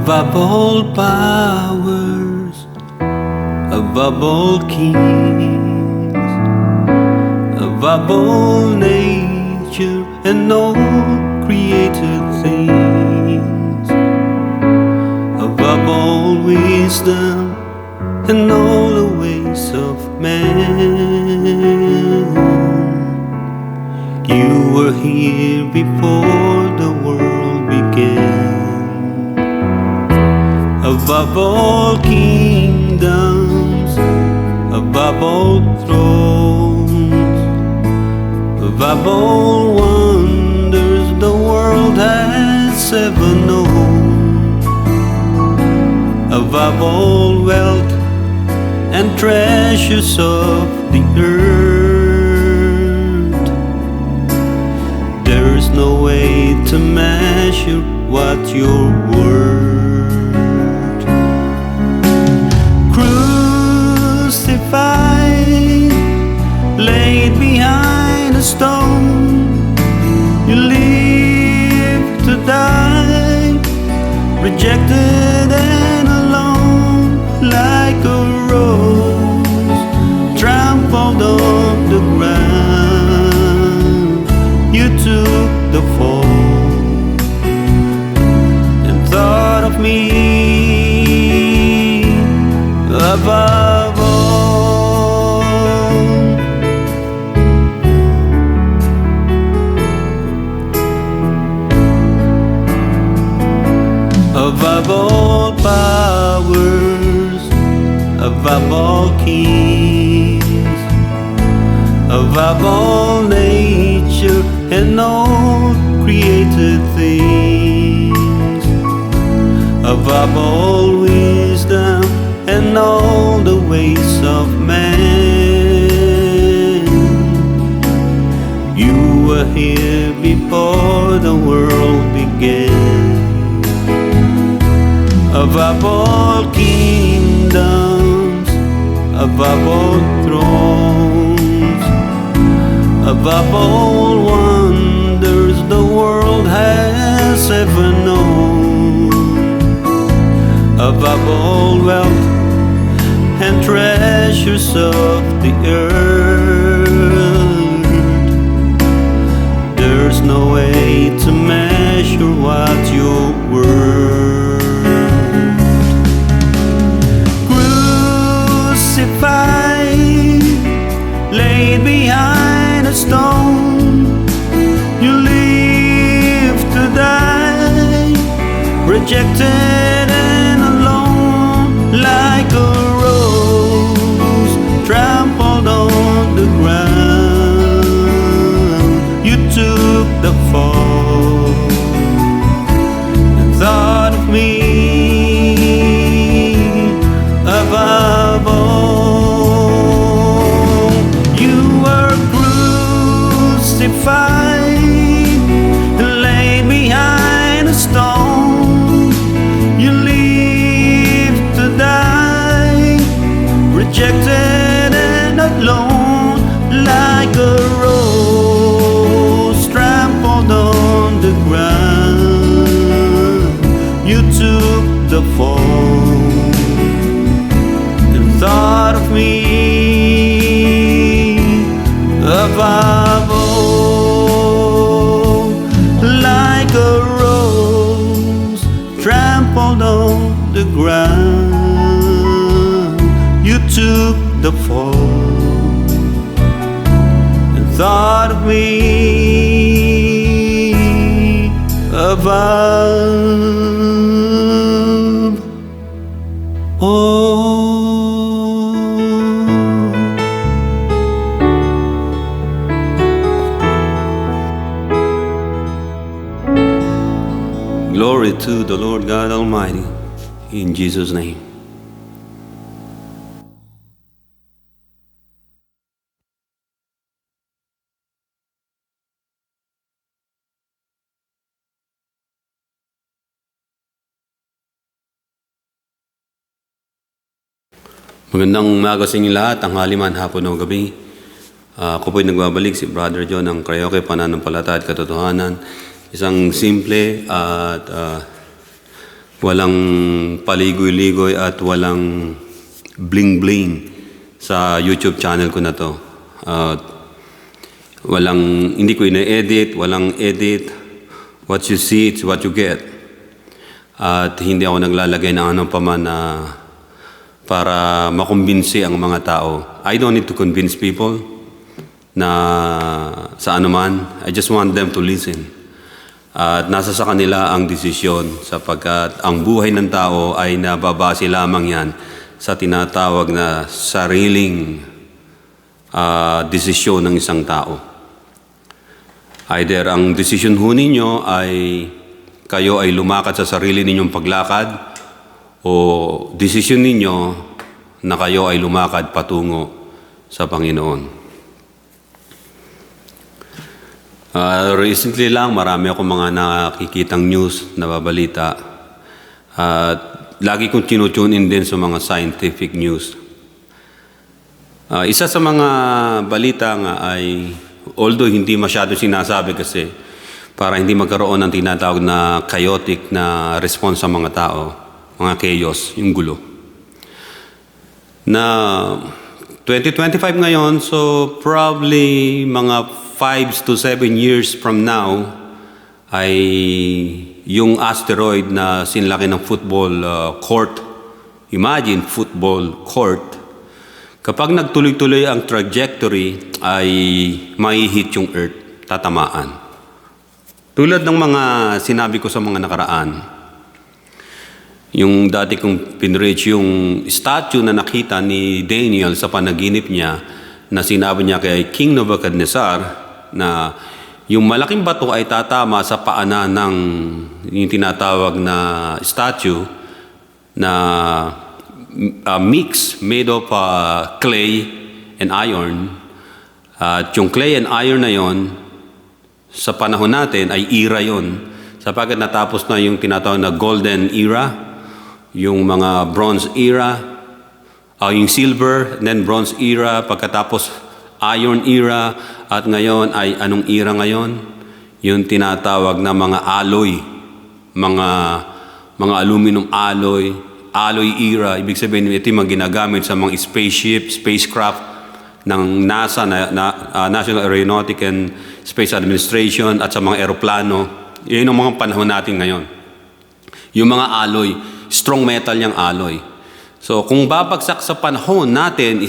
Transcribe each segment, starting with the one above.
above all powers, above all kings, above all nature and all created things, above all wisdom and all the ways of man. You were here before the world began. Above all kingdoms, above all thrones, above all wonders the world has ever known, above all wealth and treasures of the earth, there's no way to measure what you're worth. Crucified, laid behind a stone, you live to die, rejected and alone, like a rose trampled on the ground. You took the fall and thought of me above all. Above all powers, above all kings, above all nature and all created things, above all wisdom and all the ways of man. You were here before the world began. Above all kingdoms, above all thrones, above all wonders the world has ever known, above all wealth and treasures of the earth, there's no way to measure what you're worth. Crucified, laid behind a stone, you live to die, rejected and alone, like a rose trampled on the ground. You took the fall and thought of me above all. You were crucified and laid behind a stone, you live to die, rejected and alone, like a rose trampled on the ground. You took the fall and thought of me above all, like a rose trampled on the ground. You took the fall and thought of me above all. Glory to the Lord God Almighty, in Jesus' name. Magandang umaga sa inyo lahat, tanghali man, hapon o gabi. Ako po'y nagbabalik, si Brother John ng Karaoke, Pananampalataya at Katotohanan. Isang simple at Walang paligoy-ligoy at walang bling-bling sa YouTube channel ko na to. Hindi ko ina-edit, walang edit. What you see, it's what you get. At hindi ako naglalagay ng anong paman na para makumbinsi ang mga tao. I don't need to convince people na sa anuman. I just want them to listen. At nasa sa kanila ang desisyon sapagkat ang buhay ng tao ay nababase lamang yan sa tinatawag na sariling desisyon ng isang tao. Either ang desisyon ho ninyo ay kayo ay lumakad sa sarili ninyong paglakad o desisyon ninyo na kayo ay lumakad patungo sa Panginoon. Recently lang, marami akong mga nakikitang news na babalita. Lagi kong tinutune in din sa mga scientific news. Isa sa mga balita nga ay, although hindi masyado sinasabi kasi, para hindi magkaroon ng tinatawag na chaotic na response sa mga tao, mga chaos, yung gulo. Na 2025 ngayon, so probably mga 5 to 7 years from now ay yung asteroid na sinlaki ng football court. Imagine, football court. Kapag nagtuloy-tuloy ang trajectory ay mai-hit yung Earth, tatamaan. Tulad ng mga sinabi ko sa mga nakaraan, yung dati kong pinreach yung statue na nakita ni Daniel sa panaginip niya na sinabi niya kay King Nebuchadnezzar na yung malaking bato ay tatama sa paanan ng yung tinatawag na statue na mix made of clay and iron. At yung clay and iron na yon sa panahon natin ay era yon. Sapagkat natapos na yung tinatawag na golden era, yung mga bronze era, yung silver, then bronze era, pagkatapos iron era, at ngayon ay anong era ngayon? Yung tinatawag na mga alloy, mga aluminum alloy era. Ibig sabihin, ito yung mga ginagamit sa mga spacecraft ng NASA, National Aeronautic and Space Administration, at sa mga eroplano. Yun ang mga panahon natin ngayon. Yung mga alloy, strong metal yung alloy. So kung babagsak sa panahon natin,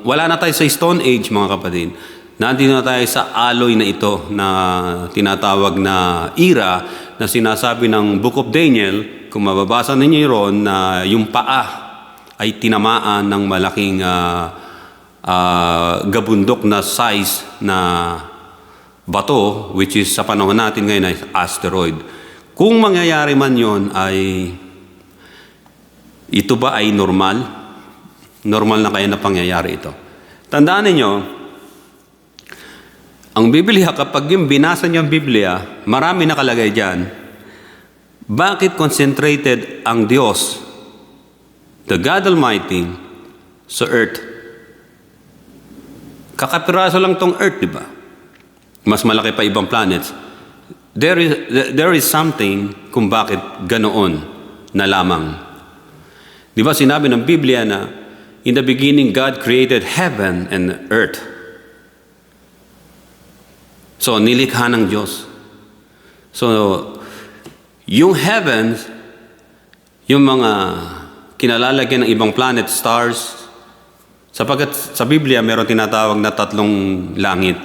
wala na tayo sa Stone Age, mga kapatid. Nandito na tayo sa alloy na ito na tinatawag na era na sinasabi ng Book of Daniel. Kung mababasa ninyo yun na yung paa ay tinamaan ng malaking gabundok na size na bato, which is sa panahon natin ngayon ay asteroid. Kung mangyayari man yon ay ito ba ay normal? Normal na kaya na pangyayari ito? Tandaan ninyo, ang Biblia, kapag yung binasa niyo ang Biblia, marami nakalagay dyan. Bakit concentrated ang Diyos, the God Almighty, sa earth? Kakapiraso lang tong earth, di ba? Mas malaki pa ibang planets. There is something kung bakit ganoon na lamang. Di ba sinabi ng Biblia na in the beginning God created heaven and earth. So nilikha ng Diyos. So yung heavens, yung mga kinalalagyan ng ibang planet, stars, sapagkat sa Biblia meron tinatawag na tatlong langit.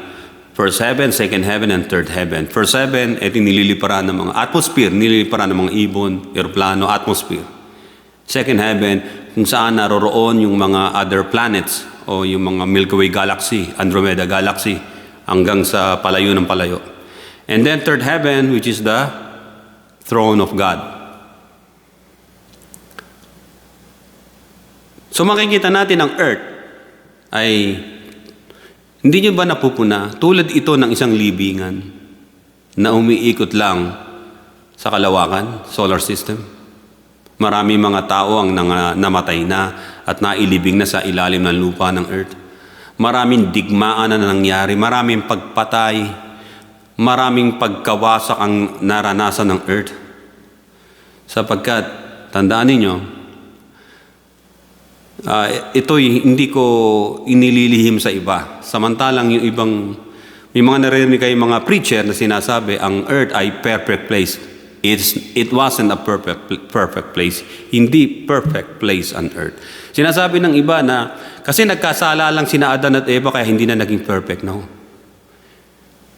First heaven, second heaven, and third heaven. First heaven, ito nililiparan ng mga atmosphere, nililiparan ng mga ibon, aeroplano, atmosphere. Second heaven, kung saan naroroon yung mga other planets o yung mga Milky Way galaxy, Andromeda galaxy, hanggang sa palayo ng palayo. And then third heaven, which is the throne of God. So makikita natin ang earth ay hindi nyo ba napupuna? Tulad ito ng isang libingan na umiikot lang sa kalawakan, solar system. Marami mga tao ang namatay na at nailibing na sa ilalim ng lupa ng earth. Maraming digmaan na nangyari, maraming pagpatay, maraming pagkawasak ang naranasan ng earth. Sapagkat, tandaan ninyo, ito'y hindi ko inililihim sa iba. Samantalang yung ibang, may mga narinig kayo mga preacher na sinasabi, ang earth ay perfect place. It wasn't a perfect place. Hindi perfect place on earth. Sinasabi ng iba na, kasi nagkasala lang sina Adan at Eva kaya hindi na naging perfect. No.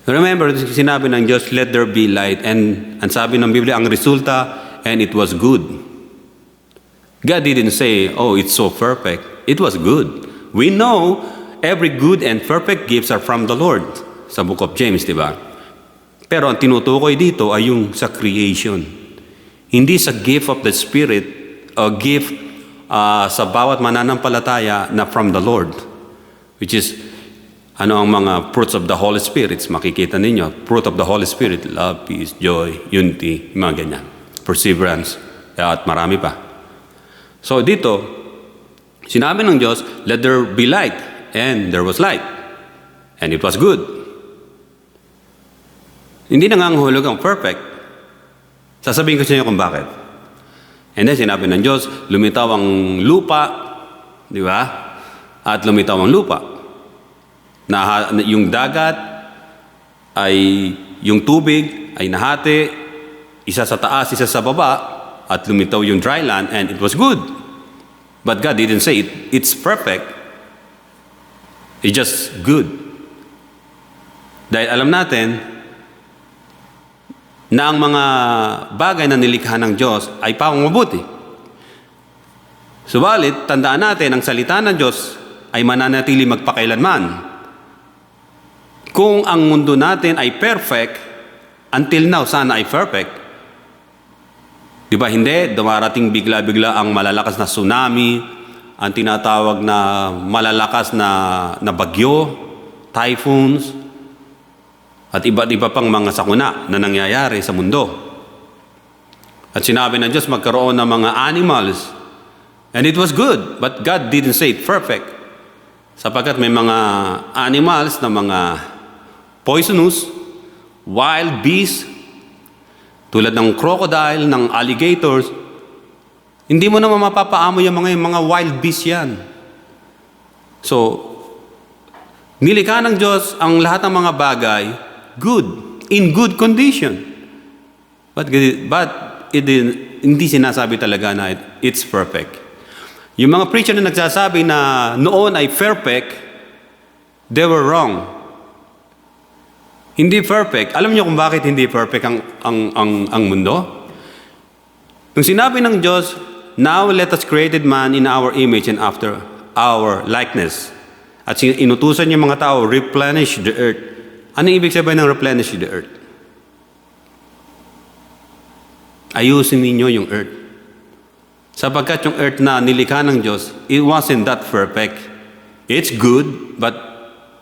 Remember, sinabi ng Diyos, let there be light. And sabi ng Biblia, ang resulta, and it was good. God didn't say, oh, it's so perfect. It was good. We know every good and perfect gifts are from the Lord. Sa book of James, di ba? Pero ang tinutukoy dito ay yung sa creation. Hindi sa gift of the Spirit o gift sa bawat mananampalataya na from the Lord. Which is, ano ang mga fruits of the Holy Spirit? Makikita ninyo. Fruit of the Holy Spirit, love, peace, joy, unity, mga ganyan. Perseverance, at marami pa. So dito, sinabi ng Diyos, let there be light. And there was light. And it was good. Hindi nangangahulugan ang perfect. Sasabihin ko sa inyo kung bakit. And then sinabi ng Diyos, lumitaw ang lupa, di ba? At lumitaw ang lupa. Yung dagat ay, yung tubig ay nahati, isa sa taas, isa sa baba, at lumitaw yung dry land, and it was good. But God didn't say it's perfect. It's just good. Dahil alam natin na ang mga bagay na nilikha ng Diyos ay pawang mabuti. Subalit, tandaan natin, ang salita ng Diyos ay mananatili magpakailanman. Kung ang mundo natin ay perfect, until now, sana ay perfect. Di ba hindi? Dumarating bigla-bigla ang malalakas na tsunami, ang tinatawag na malalakas na bagyo, typhoons, at iba't iba pang mga sakuna na nangyayari sa mundo. At sinabi ng Diyos magkaroon ng mga animals. And it was good, but God didn't say it perfect. Sapagkat may mga animals na mga poisonous, wild beasts, tulad ng crocodile, ng alligators, hindi mo naman mapapaamo yung mga wild beasts yan. So, nilikha ng Diyos ang lahat ng mga bagay, good, in good condition. But hindi sinasabi talaga na it's perfect. Yung mga preacher na nagsasabi na noon ay perfect, they were wrong. Hindi perfect. Alam niyo kung bakit hindi perfect ang mundo? Nung sinabi ng Diyos, now let us create man in our image and after our likeness. At inutusan niya mga tao, replenish the earth. Ano ibig sabihin ng replenish the earth? Ayusin ninyo yung earth. Sapagkat yung earth na nilikha ng Diyos, it wasn't that perfect. It's good, but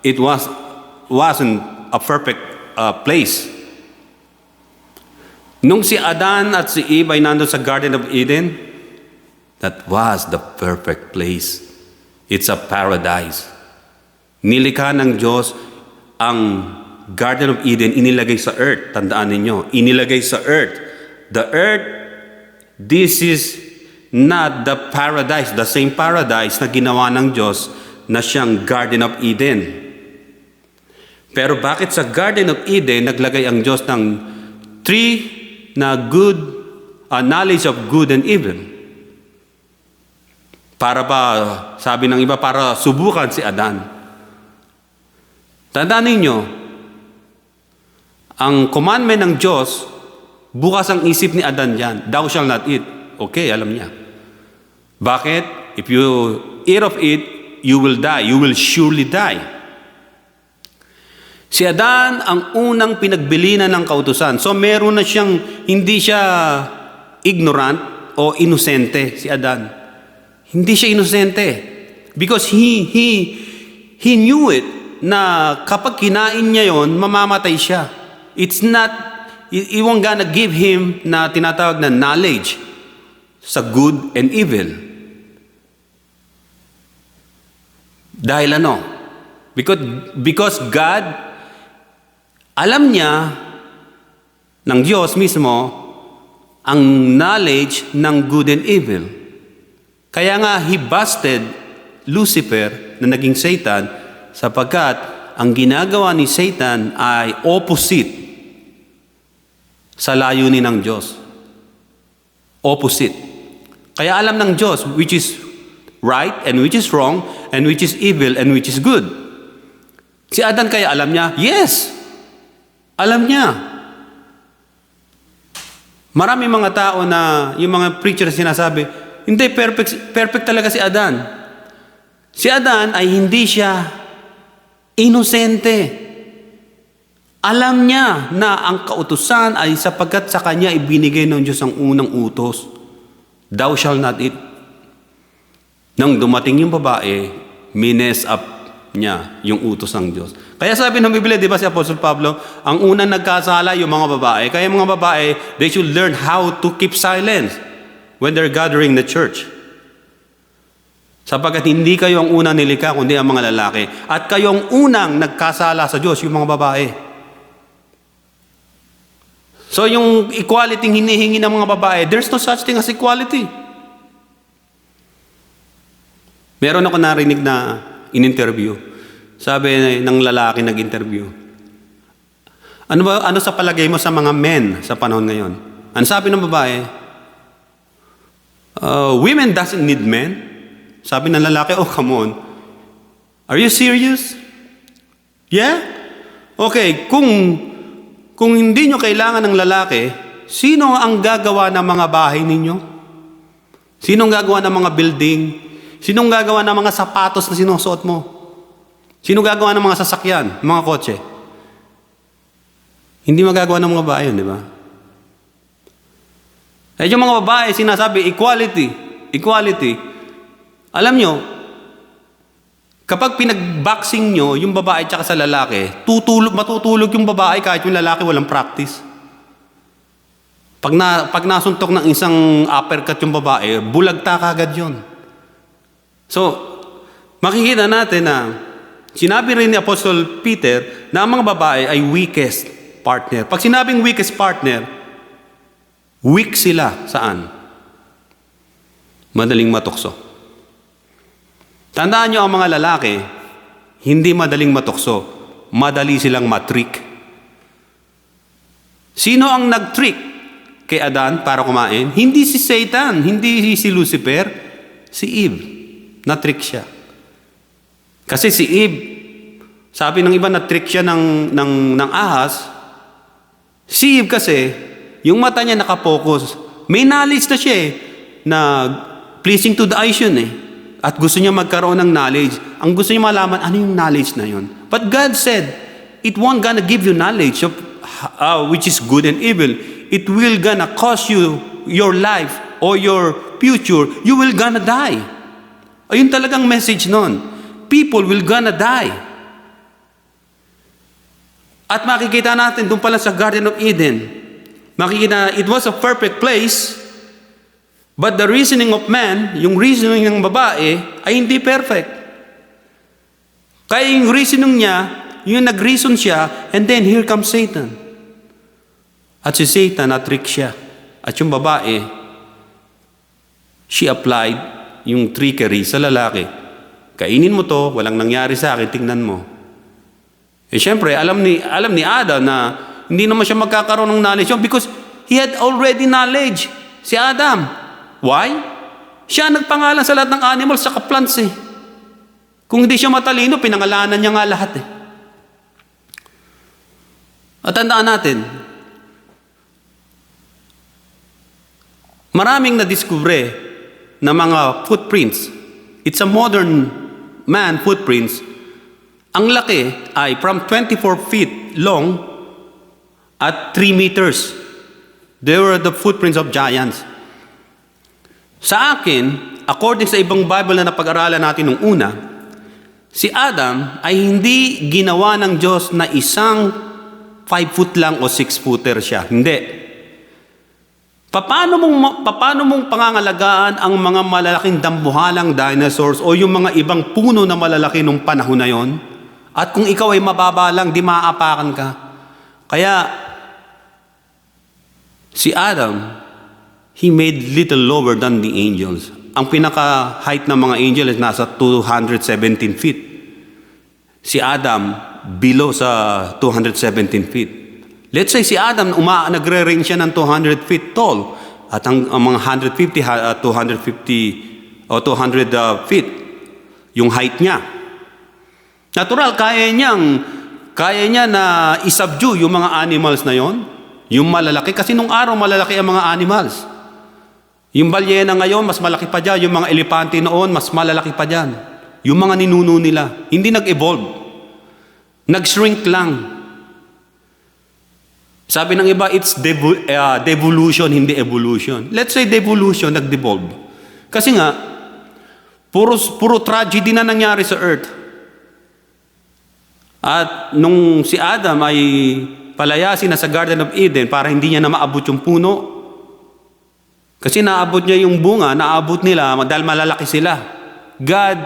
it wasn't a perfect place. Nung si Adan at si Eve ay nandun sa Garden of Eden, that was the perfect place. It's a paradise. Nilikha ng Diyos ang Garden of Eden, inilagay sa earth. Tandaan ninyo, inilagay sa earth. The earth, this is not the paradise, the same paradise na ginawa ng Diyos na siyang Garden of Eden. Pero bakit sa Garden of Eden, naglagay ang Diyos ng tree na good, knowledge of good and evil? Para ba, sabi ng iba, para subukan si Adan. Tandaan ninyo, ang commandment ng Diyos, bukas ang isip ni Adan yan, thou shall not eat. Okay, alam niya. Bakit? If you eat of it, you will die. You will surely die. Si Adan ang unang pinagbilinan ng kautusan. So meron na siyang, hindi siya ignorant o inosente, si Adan. Hindi siya inosente. Because he knew it na kapag kinain niya yon, mamamatay siya. It's not, it won't gonna give him na tinatawag na knowledge sa good and evil. Dahil ano? Because God, alam niya ng Diyos mismo ang knowledge ng good and evil. Kaya nga, he busted Lucifer na naging Satan sapagkat ang ginagawa ni Satan ay opposite sa layunin ng Diyos. Opposite. Kaya alam ng Diyos which is right and which is wrong and which is evil and which is good. Si Adan kaya alam niya? Yes! Alam niya. Marami mga tao na, yung mga preacher sinasabi, hindi, perfect talaga si Adan. Si Adan ay hindi siya inosente. Alam niya na ang kautusan ay sapagkat sa kanya ibinigay ng Diyos ang unang utos. Thou shall not eat. Nang dumating yung babae, mines up niya yung utos ng Diyos. Kaya sabi ng Biblia, di ba si Apostle Pablo, ang unang nagkasala yung mga babae. Kaya mga babae, they should learn how to keep silence when they're gathering the church. Sapagkat hindi kayo ang unang nilikha, kundi ang mga lalaki. At kayo ang unang nagkasala sa Diyos, yung mga babae. So yung equality hinihingi ng mga babae, there's no such thing as equality. Meron ako narinig na in-interview. Sabi ng lalaki nag-interview, ano sa palagay mo sa mga men sa panahon ngayon? Ano sabi ng babae? Women doesn't need men. Sabi ng lalaki, oh come on. Are you serious? Yeah? Okay, kung hindi nyo kailangan ng lalaki, sino ang gagawa ng mga bahay ninyo? Sino ang gagawa ng mga building? Sino ang gagawa ng mga sapatos na sinusuot mo? Sino gagawa ng mga sasakyan, mga kotse? Hindi magagawa ng mga babae yun, di ba? Eh, yung mga babae, sinasabi, equality. Equality. Alam nyo, kapag pinag-boxing nyo, yung babae tsaka sa lalaki, matutulog yung babae kahit yung lalaki walang practice. Pag nasuntok ng isang uppercut yung babae, bulagta kagad yun. So, makikita natin na sinabi rin ni Apostle Peter na ang mga babae ay weakest partner. Pag sinabing weakest partner, weak sila saan? Madaling matukso. Tandaan nyo ang mga lalaki, hindi madaling matukso, madali silang matrick. Sino ang nag-trick kay Adan para kumain? Hindi si Satan, hindi si Lucifer, si Eve. Na-trick siya. Kasi si Eve, sabi ng iba na-trick siya ng ahas. Si Eve kasi, yung mata niya nakapokus. May knowledge na siya na pleasing to the eyes yun At gusto niya magkaroon ng knowledge. Ang gusto niya malaman, ano yung knowledge na yun? But God said, it won't gonna give you knowledge of which is good and evil. It will gonna cost you your life or your future. You will gonna die. Ayun talagang message nun. People will gonna die. At makikita natin doon pala sa Garden of Eden. Makikita, it was a perfect place, but the reasoning of man, yung reasoning ng babae, ay hindi perfect. Kaya yung reasoning niya, yung nag-reason siya, and then here comes Satan. At si Satan, na-trick siya. At yung babae, she applied yung trickery sa lalaki. Kainin mo to, walang nangyari sa akin, tingnan mo. Eh syempre, alam ni Adam na hindi naman siya magkakaroon ng knowledge because he had already knowledge. Si Adam. Why? Siya nagpangalan sa lahat ng animals sa plants Kung hindi siya matalino, pinangalanan niya nga lahat At tandaan natin, maraming nadiskubre na mga footprints. It's a modern man footprints. Ang laki ay from 24 feet long at 3 meters. They were the footprints of giants. Sa akin, according sa ibang Bible na napag-aralan natin nung una, si Adam ay hindi ginawa ng Diyos na isang 5 foot lang o 6 footer siya. Hindi. Paano mong pangangalagaan ang mga malalaking dambuhalang dinosaurs o yung mga ibang puno na malalaki nung panahon na yon? At kung ikaw ay mababa lang, di maaapakan ka. Kaya, si Adam He made little lower than the angels. Ang pinaka-height ng mga angels is nasa 217 feet. Si Adam, below sa 217 feet. Let's say si Adam, nagre-range siya ng 200 feet tall. At ang mga 250 o 200 feet, yung height niya. Natural, kaya niya na isubdue yung mga animals na yon, yung malalaki. Kasi nung araw, malalaki ang mga animals. Yung balyena ngayon, mas malaki pa dyan. Yung mga elepante noon, mas malalaki pa dyan. Yung mga ninuno nila, hindi nag-evolve. Nag-shrink lang. Sabi ng iba, it's devolution, hindi evolution. Let's say devolution, nag-devolve. Kasi nga, puro tragedy na nangyari sa earth. At nung si Adam ay palayasin na sa Garden of Eden para hindi niya na maabot yung puno, kasi naabot niya yung bunga, naabot nila dahil malalaki sila. God,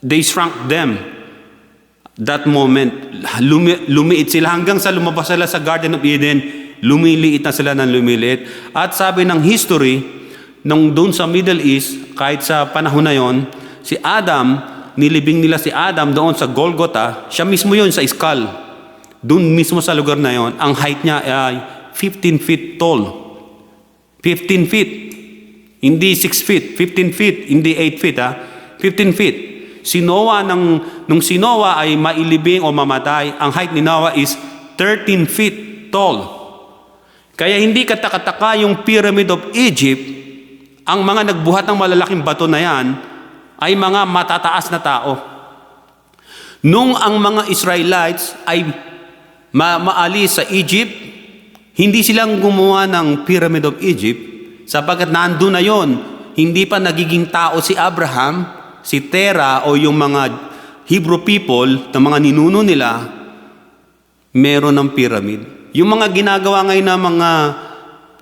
they shrunk them. That moment, lumiit sila hanggang sa lumabas sila sa Garden of Eden, lumiliit na sila ng lumiliit. At sabi ng history, nung doon sa Middle East, kahit sa panahon na yon, si Adam, nilibing nila si Adam doon sa Golgotha, siya mismo yon sa skull. Doon mismo sa lugar na yon, ang height niya ay 15 feet tall. 15 feet. Hindi 6 feet. 15 feet. Hindi 8 feet. 15 feet. Si Noah, nung si Noah ay mailibing o mamatay, ang height ni Noah is 13 feet tall. Kaya hindi katakataka yung Pyramid of Egypt, ang mga nagbuhat ng malalaking bato na yan, ay mga matataas na tao. Nung ang mga Israelites ay maalis sa Egypt, hindi silang gumawa ng Pyramid of Egypt sapagkat nandun na yon. Hindi pa nagiging tao si Abraham, si Terah o yung mga Hebrew people na mga ninuno nila, meron ng pyramid. Yung mga ginagawa ngayon na mga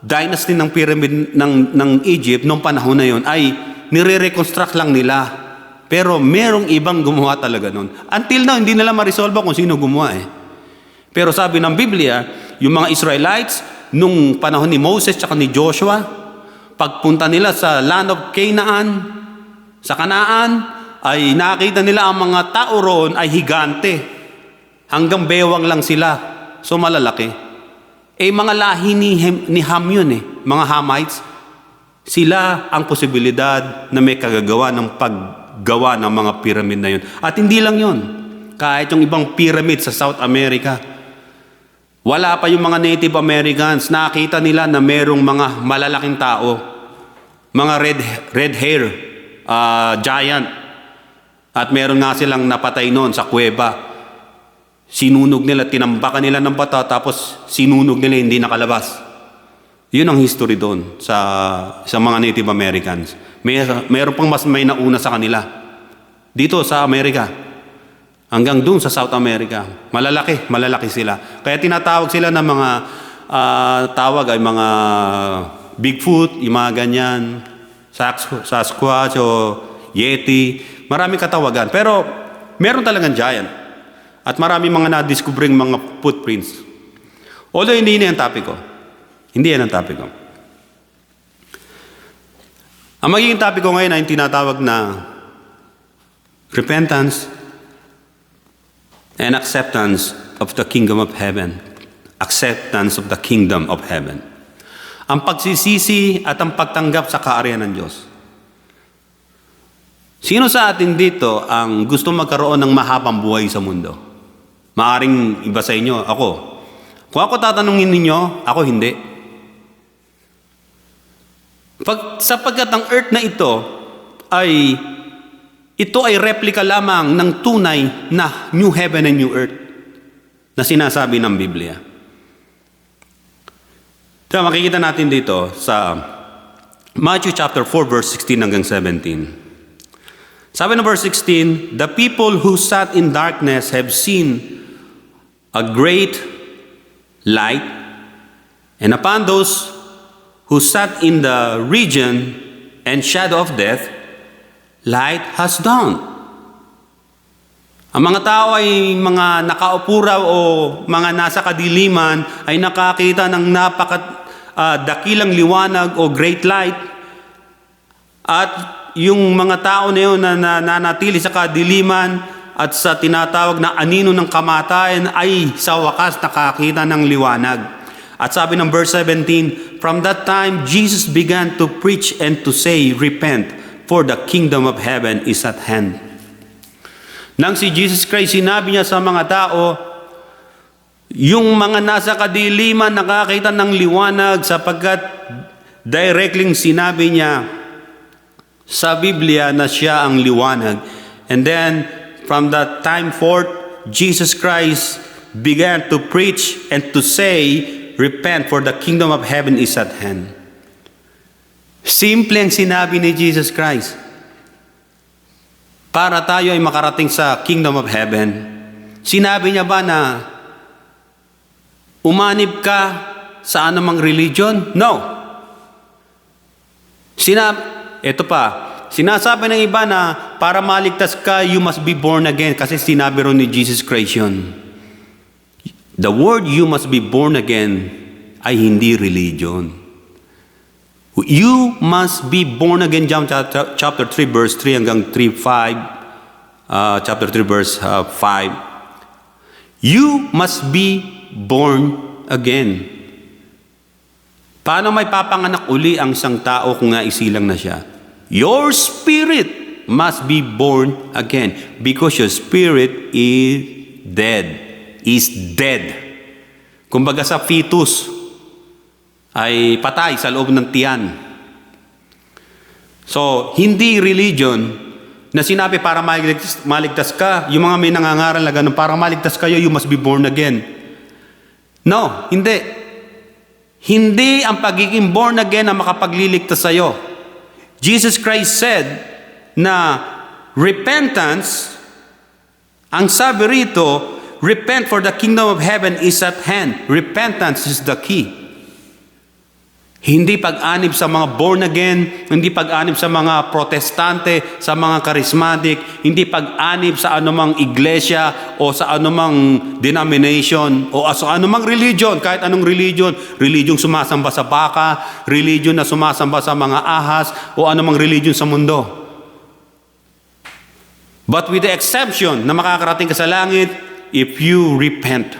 dynasty ng pyramid ng Egypt noong panahon na yon ay nire-reconstruct lang nila. Pero merong ibang gumawa talaga nun. Until now, hindi nila ma-resolve kung sino gumawa eh. Pero sabi ng Biblia, yung mga Israelites, nung panahon ni Moses at ni Joshua, pagpunta nila sa land of Canaan, sa Kanaan, ay nakita nila ang mga tao roon ay higante. Hanggang bewang lang sila. So malalaki. Mga lahi ni Ham yun eh. Mga Hamites, sila ang posibilidad na may kagagawa ng paggawa ng mga pyramid na yun. At hindi lang yun. Kahit yung ibang pyramid sa South America, wala pa yung mga Native Americans, nakita nila na merong mga malalaking tao, mga red hair, giant. At meron nga silang napatay noon sa kuweba. Sinunog nila, tinambakan nila ng bata, tapos sinunog nila, hindi nakalabas. Yun ang history doon sa mga Native Americans. Meron pang mas may nauna sa kanila. Dito sa Amerika. Hanggang doon sa South America. Malalaki sila. Kaya tinatawag sila ng mga tawag ay mga Bigfoot, yung mga ganyan, Sasquatch o Yeti. Maraming katawagan. Pero meron talagang giant. At maraming mga na-discovering mga footprints. Although hindi yan ang topic ko. Hindi yan ang topic ko. Ang magiging topic ko ngayon ay tinatawag na repentance and acceptance of the kingdom of heaven. Acceptance of the kingdom of heaven. Ang pagsisisi at ang pagtanggap sa kaariyan ng Diyos. Sino sa atin dito ang gusto magkaroon ng mahabang buhay sa mundo? Maaring iba sa inyo, ako. Kung ako tatanungin ninyo, ako hindi. Sapagkat ang earth na ito ay replika lamang ng tunay na new heaven and new earth na sinasabi ng Biblia. So, makikita natin dito sa Matthew chapter 4 verse 16 hanggang 17. Sabi ng verse 16, "The people who sat in darkness have seen a great light, and upon those who sat in the region and shadow of death, light has dawned." Ang mga tao ay mga nakaupo raw o mga nasa kadiliman ay nakakita ng dakilang liwanag o great light. At yung mga tao na yun na nanatili sa kadiliman at sa tinatawag na anino ng kamatayan ay sa wakas nakakita ng liwanag. At sabi ng verse 17, from that time, Jesus began to preach and to say, repent, for the kingdom of heaven is at hand. Nang si Jesus Christ, sinabi niya sa mga tao, yung mga nasa kadiliman nakakita ng liwanag sapagkat directly sinabi niya sa Biblia na siya ang liwanag. And then, from that time forth, Jesus Christ began to preach and to say, repent, for the kingdom of heaven is at hand. Simple ang sinabi ni Jesus Christ. Para tayo ay makarating sa kingdom of heaven, sinabi niya ba na umanib ka sa anumang religion? No. Sinasabi ng iba na para maligtas ka, you must be born again. Kasi sinabi ron ni Jesus Christ yun. The word you must be born again ay hindi religion. You must be born again, John chapter 3 verse 3 hanggang 3:5. Chapter 3 verse 5. You must be born again. Paano may papanganak uli ang isang tao kung nga isilang na siya? Your spirit must be born again because your spirit is dead. Kumbaga sa fetus ay patay sa loob ng tiyan. So, hindi religion na sinabi para maligtas ka, yung mga may nangangaral na ganun, para maligtas kayo, you must be born again. No, hindi. Hindi ang pagiging born again ang makapagliligtas sa'yo. Jesus Christ said na repentance, ang sabi rito, repent for the kingdom of heaven is at hand. Repentance is the key. Hindi pag-anib sa mga born again, hindi pag-anib sa mga protestante, sa mga charismatic, hindi pag-anib sa anumang iglesia o sa anumang denomination o sa anumang religion, kahit anong religion sumasamba sa baka, religion na sumasamba sa mga ahas o anumang religion sa mundo. But with the exception na makakarating ka sa langit, if you repent.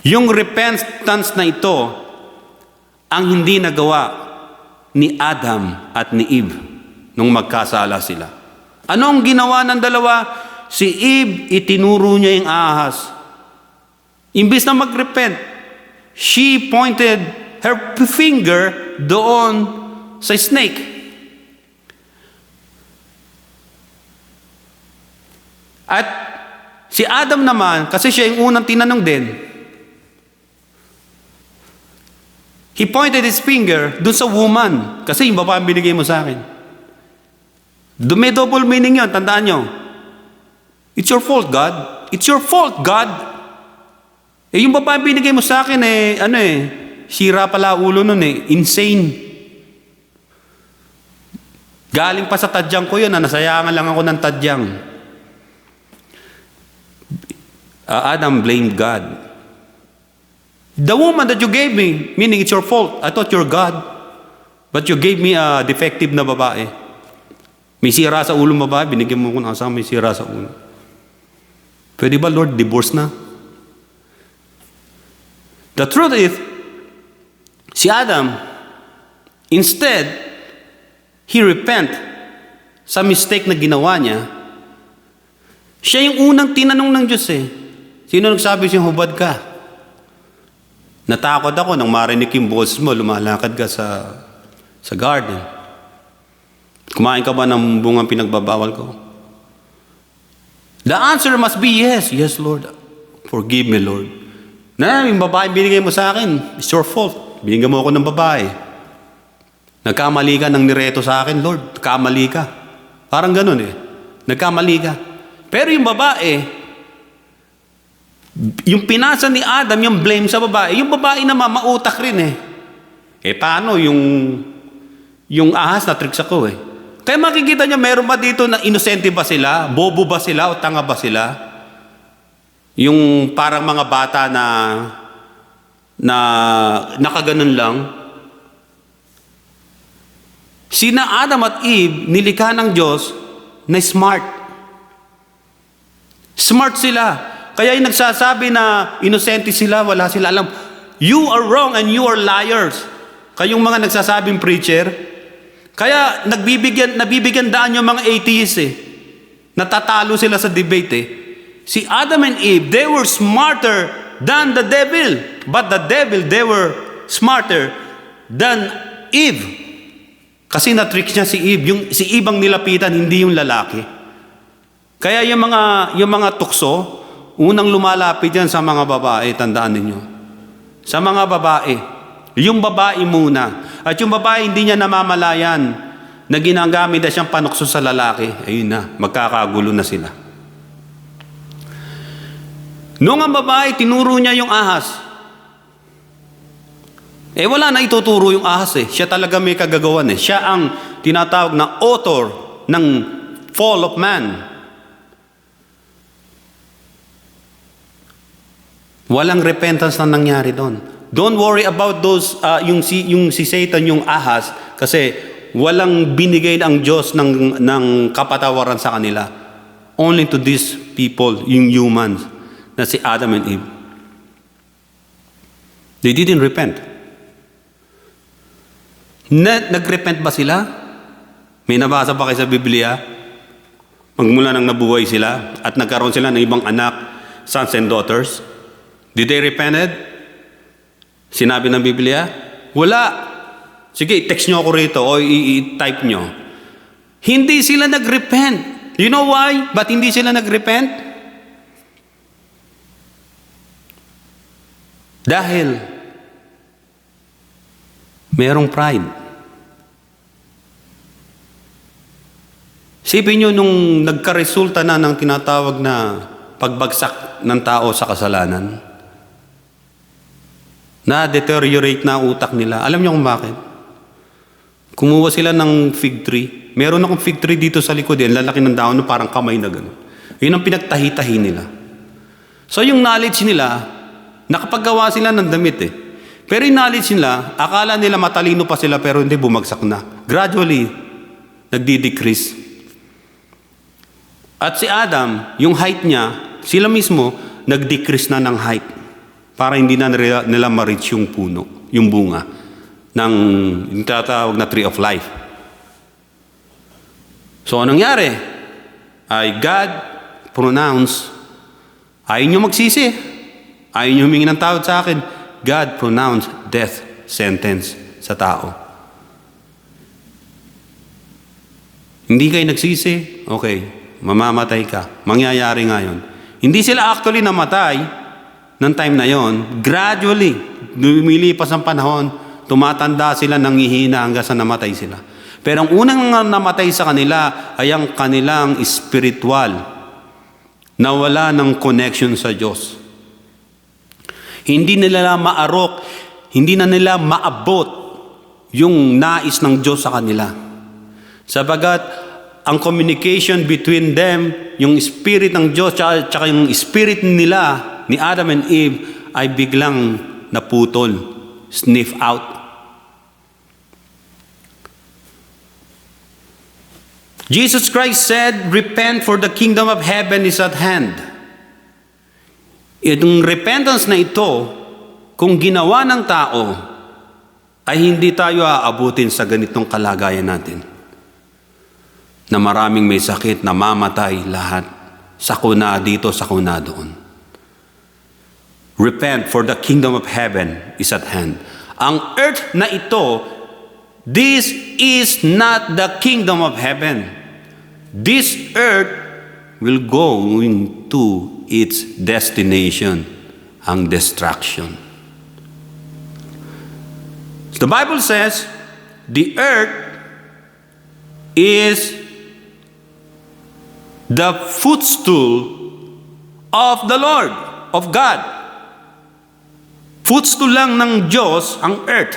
Yung repentance na ito, ang hindi nagawa ni Adam at ni Eve nung magkasala sila. Anong ginawa ng dalawa? Si Eve, itinuro niya yung ahas. Imbis na mag-repent, she pointed her finger doon sa snake. At si Adam naman, kasi siya yung unang tinanong din, he pointed his finger dun sa woman. Kasi yung babae binigay mo sa akin. May double meaning yun. Tandaan nyo. It's your fault, God. It's your fault, God. Yung babae binigay mo sa akin, sira pala ulo nun insane. Galing pa sa tadyang ko yun, nasayangan lang ako ng tadyang. Adam blamed God. The woman that you gave me, meaning it's your fault. I thought you're God. But you gave me a defective na babae. May sira sa ulo babae, binigyan mo ko ng asawa, may sira sa ulo. Pwede ba, Lord, divorce na? The truth is, si Adam, instead, he repent sa mistake na ginawa niya. Siya yung unang tinanong ng Diyos Sino nagsabi siyang hubad ka? Natakot ako nang marinig yung boses mo, lumalakad ka sa garden. Kumain ka ba ng bungang pinagbabawal ko? The answer must be yes. Yes, Lord. Forgive me, Lord. Yung babae binigay mo sa akin, it's your fault. Binigyan mo ako ng babae. Nagkamali ka ng nireto sa akin, Lord. Kamali ka. Parang ganun Nagkamali ka. Pero yung babae, yung pinasa ni Adam, yung blame sa babae, yung babae naman mautak rin paano yung ahas na tricks ako Kaya makikita niyo, meron ba dito na inosente ba sila? Bobo ba sila? O tanga ba sila? Yung parang mga bata na na nakaganon lang. Sina Adam at Eve, nilikha ng Diyos na smart. Smart sila. Kaya yung nagsasabi na inosente sila, wala sila alam. You are wrong and you are liars. Kayong mga nagsasabing preacher. Kaya nabibigyan daan yung mga atheists eh. Natatalo sila sa debate eh. Si Adam and Eve, they were smarter than the devil. But the devil, they were smarter than Eve. Kasi na-trick niya si Eve. Si Eve ang nilapitan, hindi yung lalaki. Kaya yung mga tukso, unang lumalapit yan sa mga babae, tandaan ninyo. Sa mga babae. Yung babae muna. At yung babae hindi niya namamalayan na ginagamit na siyang panukso sa lalaki. Ayun na, magkakagulo na sila. Noong ang babae, tinuro niya yung ahas. Wala na ituturo yung ahas eh. Siya talaga may kagagawan eh. Siya ang tinatawag na author ng fall of man. Walang repentance na nangyari doon. Don't worry about those, yung si Satan, yung ahas, kasi walang binigay ang Diyos ng kapatawaran sa kanila. Only to these people, yung humans, na si Adam and Eve. They didn't repent. Nag-repent ba sila? May nabasa pa kayo sa Biblia? Magmula nang nabuhay sila at nagkaroon sila ng ibang anak, sons and daughters. Did they repented? Sinabi ng Biblia? Wala. Sige, text nyo ako rito o i-type nyo. Hindi sila nag-repent. You know why? Ba't hindi sila nag-repent? Dahil merong pride. Sipin nyo nung nagkaresulta na ng tinatawag na pagbagsak ng tao sa kasalanan, na-deteriorate na utak nila. Alam niyo kung bakit? Kumuha sila ng fig tree. Meron akong fig tree dito sa likod. Lalaki ng daon, parang kamay na gano'n. Yun ang pinagtahi-tahi nila. So yung knowledge nila, nakapaggawa sila ng damit eh. Pero yung knowledge nila, akala nila matalino pa sila pero hindi, bumagsak na. Gradually, nagdi-decrease. At si Adam, yung height niya, sila mismo, nag-decrease na ng height. Para hindi na nila ma-reach yung puno, yung bunga, ng yung tatawag na tree of life. So, anong nangyari? Ay God pronounced, ayaw nyo magsisi, ayaw nyo humingi ng tawad sa akin, God pronounced death sentence sa tao. Hindi kayo nagsisi, okay, mamamatay ka, mangyayari ngayon. Hindi sila actually namatay, ng time na yon, gradually, lumilipas ang panahon, tumatanda sila, nanghihina hanggang sa namatay sila. Pero ang unang namatay sa kanila ay ang kanilang spiritual, na wala ng connection sa Diyos. Hindi nila maarok, hindi na nila maabot yung nais ng Diyos sa kanila. Sabagat ang communication between them, yung spirit ng Diyos tsaka yung spirit nila, ni Adam and Eve, ay biglang naputol, sniff out. Jesus Christ said, repent for the kingdom of heaven is at hand. Itong repentance na ito, kung ginawa ng tao, ay hindi tayo aabutin sa ganitong kalagayan natin. Na maraming may sakit, namamatay lahat. Sakuna dito, sakuna doon. Repent, for the kingdom of heaven is at hand. Ang earth na ito, this is not the kingdom of heaven. This earth will go into its destination, ang destruction. The Bible says, the earth is the footstool of the Lord, of God. Footstool lang ng Diyos ang earth.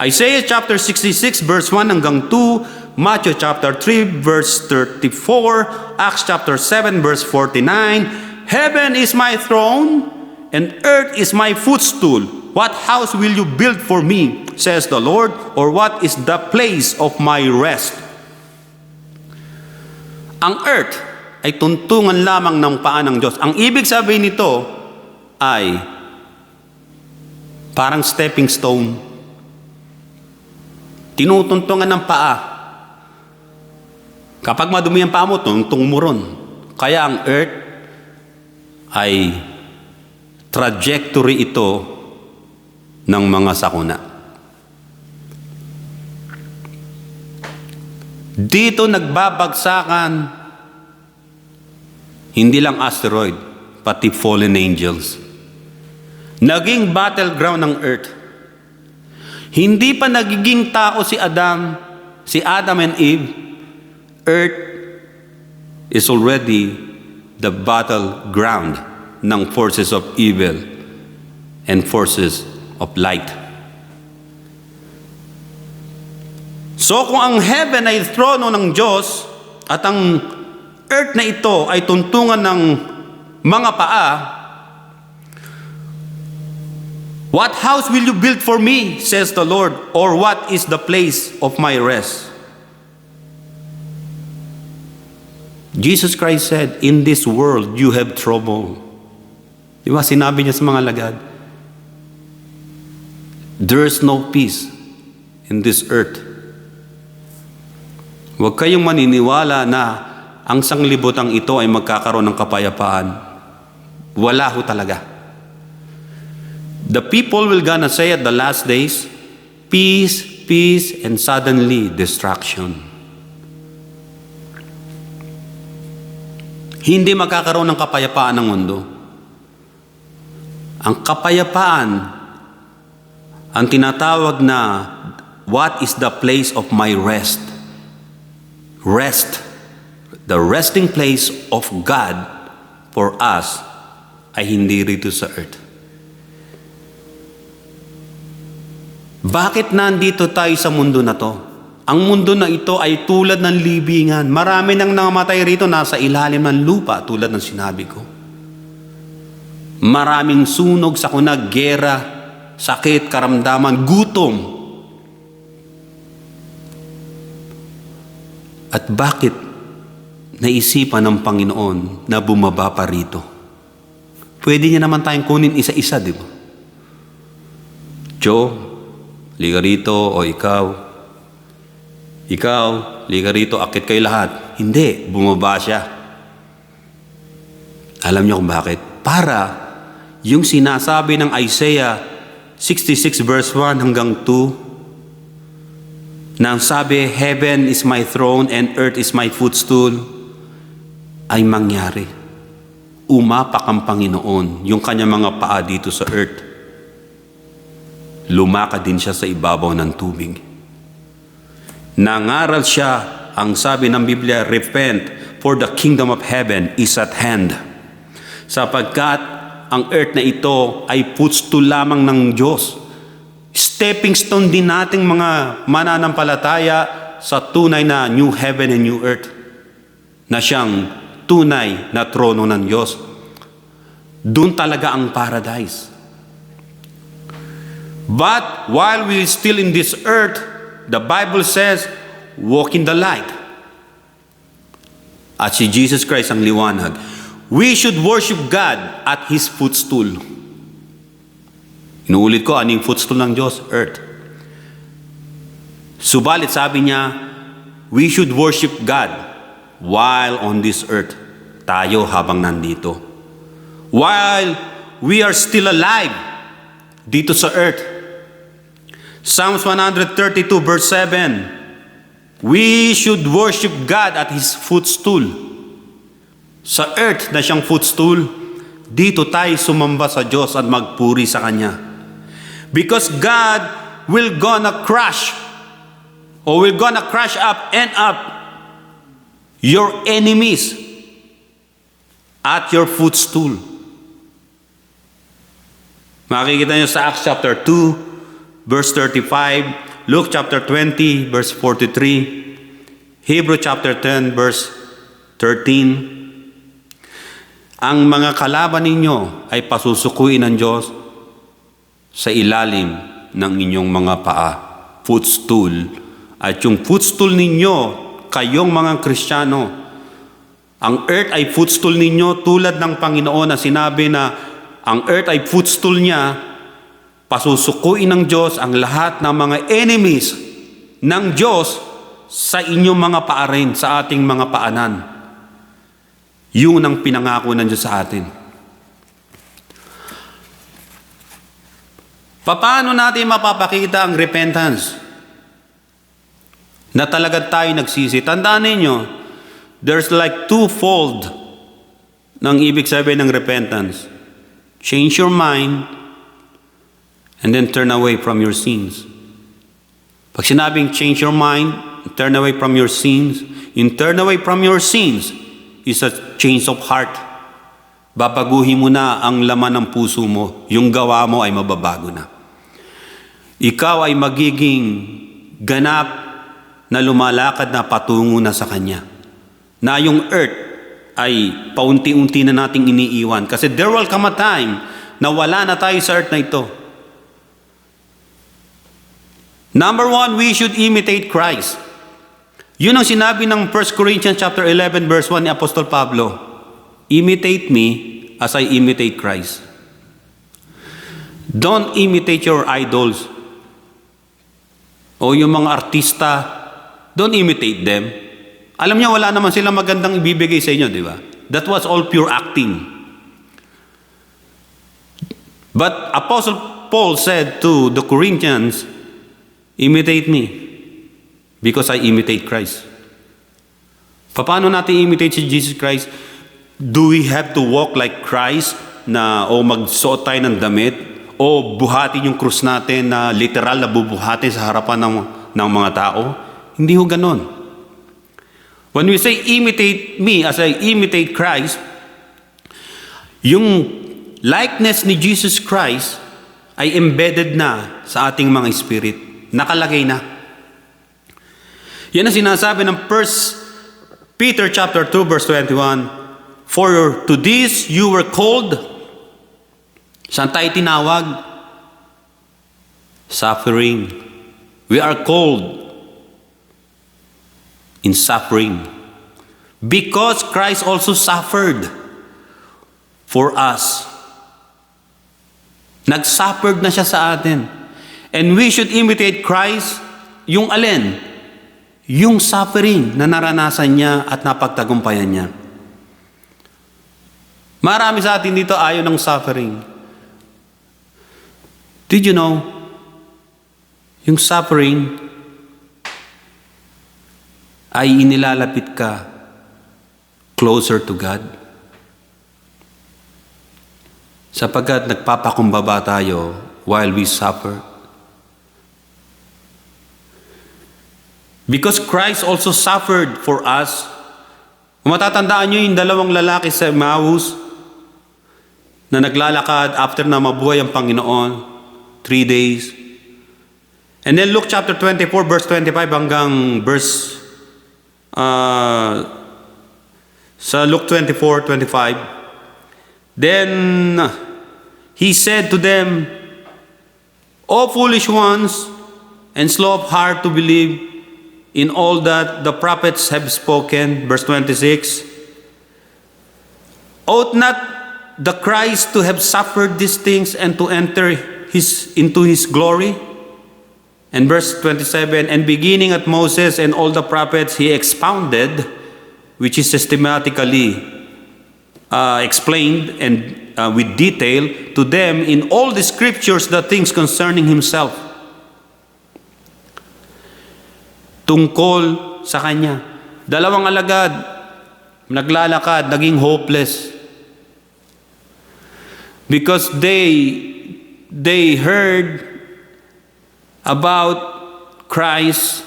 Isaiah chapter 66 verse 1 hanggang 2, Matthew chapter 3 verse 34, Acts chapter 7 verse 49, Heaven is my throne and earth is my footstool. What house will you build for me, says the Lord, or what is the place of my rest? Ang earth ay tuntungan lamang ng paa ng Diyos. Ang ibig sabihin nito ay parang stepping stone. Tinutuntungan ng paa. Kapag madumi ang paa mo, tuntong mo ron. Kaya ang earth ay trajectory ito ng mga sakuna. Dito nagbabagsakan hindi lang asteroid, pati fallen angels. Naging battleground ng earth. Hindi pa nagiging tao si Adam and Eve. Earth is already the battleground ng forces of evil and forces of light. So kung ang heaven ay trono ng Diyos at ang earth na ito ay tuntungan ng mga paa, what house will you build for me, says the Lord, or what is the place of my rest? Jesus Christ said, in this world you have trouble. Di ba sinabi niya sa mga lagad, there is no peace in this earth. Huwag kayong maniniwala na ang sanglibotang ito ay magkakaroon ng kapayapaan. Wala ho talaga. The people will gonna say at the last days, peace, peace, and suddenly destruction. Hindi magkakaroon ng kapayapaan ng mundo. Ang kapayapaan, ang tinatawag na, what is the place of my rest? Rest. The resting place of God for us ay hindi rito sa earth. Bakit nandito tayo sa mundo na to? Ang mundo na ito ay tulad ng libingan. Marami nang namatay rito nasa ilalim ng lupa tulad ng sinabi ko. Maraming sunog, sakuna, gera, sakit, karamdaman, gutom. At bakit naisipan ng Panginoon na bumaba pa rito? Pwede niya naman tayong kunin isa-isa, di ba? Joe, liga rito, o ikaw, liga rito, akit kayo lahat. Hindi, bumaba siya. Alam niyo kung bakit? Para yung sinasabi ng Isaiah 66 verse 1 hanggang 2, na sabi, heaven is my throne and earth is my footstool, ay mangyari. Umapak ang Panginoon, yung kanyang mga paa dito sa earth. Lumakad din siya sa ibabaw ng tubig. Nangaral siya, ang sabi ng Biblia, repent, for the kingdom of heaven is at hand. Sapagkat ang earth na ito ay footstool lamang ng Diyos. Stepping stone din nating mga mananampalataya sa tunay na new heaven and new earth, na siyang tunay na trono ng Diyos. Doon talaga ang paradise. But while we are still in this earth, the Bible says, walk in the light. At si Jesus Christ ang liwanag. We should worship God at His footstool. Inuulit ko, anong footstool ng Diyos? Earth. Subalit sabi niya, we should worship God while on this earth. Tayo habang nandito. While we are still alive dito sa earth. Psalms 132 verse 7, we should worship God at His footstool. Sa earth na siyang footstool, dito tayo sumamba sa Diyos at magpuri sa Kanya. Because God will gonna crush up and up your enemies at your footstool. Makikita nyo sa Acts chapter 2, verse 35, Luke chapter 20, verse 43, Hebrew chapter 10, verse 13. ang mga kalaban ninyo ay pasusukuin ng Diyos sa ilalim ng inyong mga paa, footstool. At yung footstool ninyo, kayong mga Kristiyano, ang earth ay footstool ninyo tulad ng Panginoon na sinabi na ang earth ay footstool niya, pasusukuin ng Diyos ang lahat ng mga enemies ng Diyos sa inyong mga paa rin, sa ating mga paanan. Yun ang pinangako ng Diyos sa atin. Paano natin mapapakita ang repentance? Na talaga tayo nagsisi. Tandaan ninyo, there's like twofold ng ibig sabihin ng repentance. Change your mind and then turn away from your sins. Pag sinabing change your mind, turn away from your sins, in turn away from your sins is a change of heart. Babaguhin mo na ang laman ng puso mo. Yung gawa mo ay mababago na. Ikaw ay magiging ganap na lumalakad na patungo na sa Kanya. Na yung earth ay paunti-unti na nating iniiwan. Kasi there will come a time na wala na tayo sa earth na ito. Number one, we should imitate Christ. Yun ang sinabi ng 1 Corinthians chapter 11 verse 1 ni Apostol Pablo. Imitate me as I imitate Christ. Don't imitate your idols. O yung mga artista, don't imitate them. Alam niyo, wala naman silang magandang ibibigay sa inyo, di ba? That was all pure acting. But Apostle Paul said to the Corinthians, imitate me because I imitate Christ. Paano natin imitate si Jesus Christ? Do we have to walk like Christ na o magsuot tayo ng damit o buhatin yung krus natin na literal na bubuhatin sa harapan ng mga tao? Hindi ho ganon. When we say imitate me as I imitate Christ, yung likeness ni Jesus Christ ay embedded na sa ating mga spirit. Nakalagay na. Yan ang sinasabi ng 1 Peter chapter 2 verse 21. For to this you were called. Saan tayo tinawag? Suffering. We are called in suffering. Because Christ also suffered for us. Nag-suffered na siya sa atin. And we should imitate Christ, yung alin? Yung suffering na naranasan niya at napagtagumpayan niya. Marami sa atin dito ayaw ng suffering. Did you know? Yung suffering ay inilalapit ka closer to God. Sapagkat nagpapakumbaba tayo while we suffer. Because Christ also suffered for us. Matatandaan nyo yung dalawang lalaki sa Emmaus na naglalakad after na mabuhay ang Panginoon, 3 days. And then Luke chapter 24 verse 25 hanggang verse sa Luke 24:25. Then he said to them, O foolish ones, and slow of heart to believe in all that the prophets have spoken. Verse 26. Ought not the Christ to have suffered these things and to enter into his glory? And verse 27, and beginning at Moses and all the prophets, he expounded, which is systematically explained and with detail to them in all the scriptures the things concerning himself. Tungkol sa kanya. Dalawang alagad, naglalakad, naging hopeless. Because they heard about Christ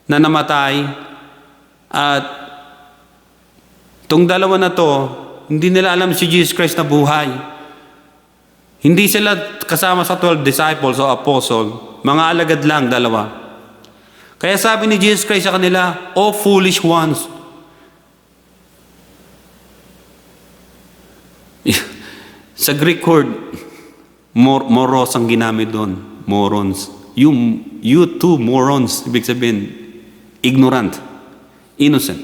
na namatay at tong dalawa na to, hindi nila alam si Jesus Christ na buhay. Hindi sila kasama sa 12 disciples o apostle, mga alagad lang, dalawa. Kaya sabi ni Jesus Christ sa kanila, O foolish ones. Sa Greek word, moros ang ginamit doon. Morons. You two morons, ibig sabihin, ignorant, innocent.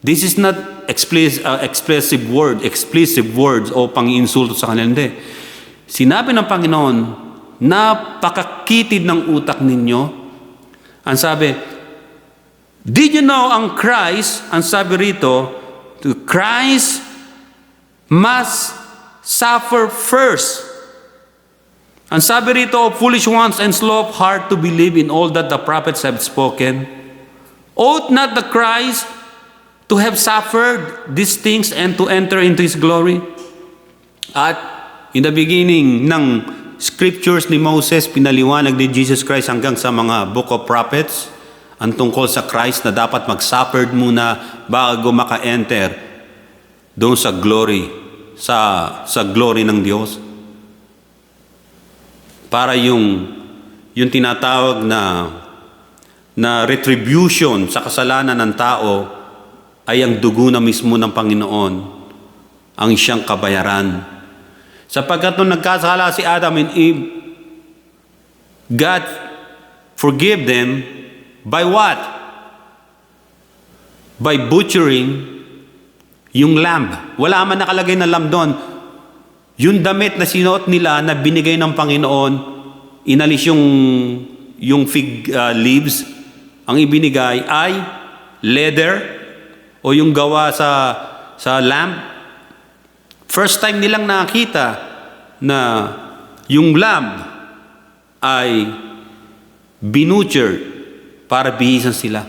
This is not explicit words o pang-insulto sa kanila. Hindi. Sinabi ng Panginoon, napakakitid ng utak ninyo. Ang sabi, did you know ang Christ, ang sabi rito, Christ must suffer first. Ang sabi rito, O foolish ones and slow of heart to believe in all that the prophets have spoken. Ought not the Christ to have suffered these things and to enter into His glory? At in the beginning ng scriptures ni Moses, pinaliwanag ni Jesus Christ hanggang sa mga book of prophets, ang tungkol sa Christ na dapat mag-suffered muna bago maka-enter doon sa glory, sa glory ng Diyos. Para yung tinatawag na retribution sa kasalanan ng tao ay ang dugo na mismo ng Panginoon ang siyang kabayaran. Sapagkat nung nagkasala si Adam and Eve, God forgave them by what? By butchering yung lamb. Wala man nakalagay na lamb doon. Yung damit na sinuot nila na binigay ng Panginoon, inalis yung fig leaves, ang ibinigay ay leather o yung gawa sa lamb. First time nilang nakita na yung lamb ay binutcher para bihisan sila.